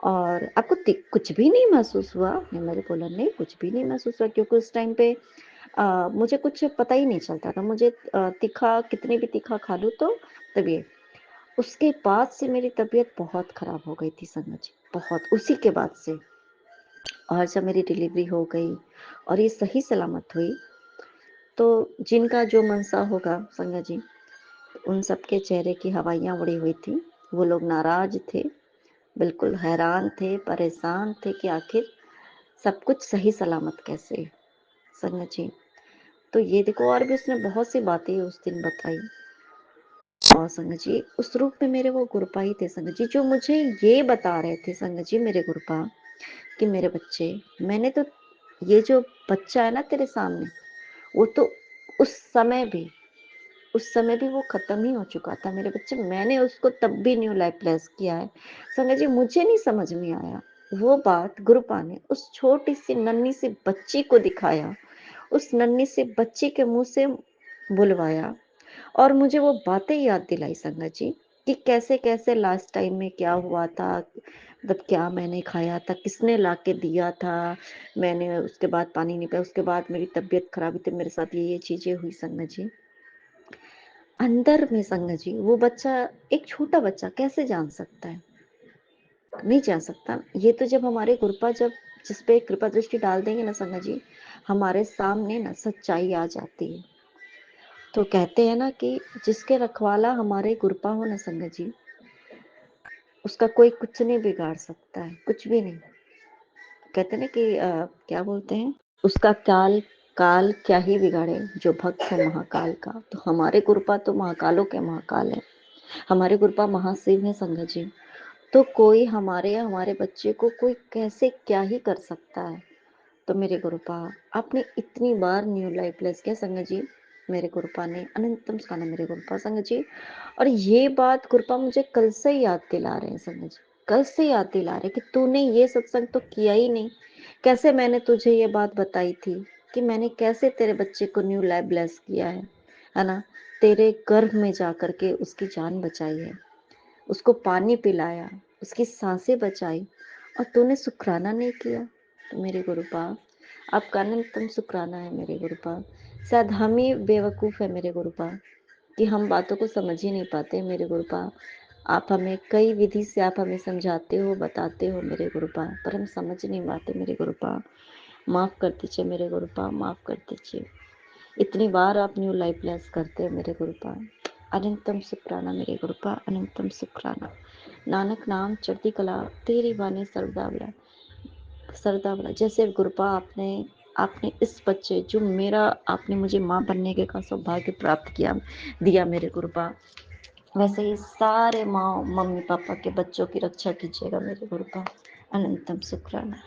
और आपको कुछ भी नहीं महसूस हुआ? मैंने बोला नहीं, कुछ भी नहीं महसूस हुआ, क्योंकि उस टाइम पे मुझे कुछ पता ही नहीं चलता था। मुझे तीखा, कितनी भी तीखा खा लूँ तो तबीयत। उसके बाद से मेरी तबीयत बहुत खराब हो गई थी संगत जी, बहुत, उसी के बाद से। और जब मेरी डिलीवरी हो गई और ये सही सलामत हुई, तो जिनका जो मनसा होगा संगत जी, उन सबके चेहरे की हवाइयाँ उड़ी हुई थी। वो लोग नाराज़ थे, बिल्कुल हैरान थे, परेशान थे कि आखिर सब कुछ सही सलामत कैसे, संगत जी। तो ये देखो, और भी उसने बहुत सी बातें उस दिन बताई। और संगत जी, उस रूप में मेरे वो गुरुपा ही थे संगत जी, जो मुझे ये बता रहे थे संगत जी, मेरे गुरुपा, कि मेरे बच्चे, मैंने तो ये जो बच्चा है ना तेरे सामने, वो तो उस समय भी वो खत्म ही हो चुका था मेरे बच्चे, मैंने उसको तब भी न्यू लाइफ ब्लेस किया है संगत जी। मुझे नहीं समझ में आया, वो बात गुरुपा ने उस छोटी सी नन्ही सी बच्ची को दिखाया, उस नन्ही से बच्चे के मुंह से बुलवाया, और मुझे वो बातें याद दिलाई संगत जी, कि कैसे-कैसे लास्ट टाइम में क्या हुआ था, मतलब क्या मैंने खाया था, किसने लाके दिया था, मैंने उसके बाद पानी नहीं पिया, उसके बाद मेरी तबीयत खराब हुई थी, मेरे साथ ये चीज़ें हुई संगत जी। अंदर में संगत जी, वो बच्चा, एक छोटा बच्चा कैसे जान सकता है? नहीं जा सकता। ये तो जब हमारे गुरुपा जब जिस पे कृपा दृष्टि डाल देंगे ना संगत जी, हमारे सामने ना सच्चाई आ जाती है। तो कहते हैं ना कि जिसके रखवाला हमारे गुरपा हो ना संगत जी, उसका कोई कुछ नहीं बिगाड़ सकता है, कुछ भी नहीं। कहते हैं ना कि क्या बोलते हैं, उसका काल काल क्या ही बिगाड़े जो भक्त है महाकाल का। तो हमारे गुरपा तो महाकालों के महाकाल है, हमारे गुरपा महाशिव है संगत जी। तो कोई हमारे या हमारे बच्चे को कोई कैसे क्या ही कर सकता है। तो मेरे गुरुपा, आपने इतनी बार न्यू लाइफ प्लस किया संगत जी, मेरे गुरुपा ने अनंतम सिखाना मेरे गुरुपा संगत जी। और ये बात गुरुपा मुझे कल से ही याद दिला रहे हैं संगत जी, कल से याद दिला रहे कि तूने ये सत्संग तो किया ही नहीं। कैसे मैंने तुझे ये बात बताई थी कि मैंने कैसे तेरे बच्चे को न्यू लाइफ ब्लेस किया है ना, तेरे गर्भ में जा करके उसकी जान बचाई है, उसको पानी पिलाया, उसकी सांसें बचाई, और तूने शुक्राना नहीं किया। तो मेरे गुरुपा, आपका अनंतम शुक्राना है मेरे गुरुपा। शायद हम ही बेवकूफ़ है मेरे गुरुपा कि हम बातों को समझ ही नहीं पाते मेरे गुरुपा। आप हमें कई विधि से आप हमें समझाते हो, बताते हो मेरे गुरुपा, पर हम समझ नहीं पाते मेरे गुरुपा। माफ़ कर दीजिए मेरे गुरुपा, माफ़ कर दीजिए। इतनी बार आप न्यू लाइफ ब्लेस करते हैं मेरे गुरुपा। अनंतम शुक्राना मेरे गुरुपा, अनंतम शुक्राना। नानक नाम चढ़ती कला तेरी बानी सरदावला सरदावला। जैसे गुरुपा आपने आपने इस बच्चे जो मेरा, आपने मुझे माँ बनने के का सौभाग्य प्राप्त किया दिया मेरे गुरुपा, वैसे ही सारे माँ मम्मी पापा के बच्चों की रक्षा कीजिएगा मेरे गुरुपा। अनंतम शुक्राना।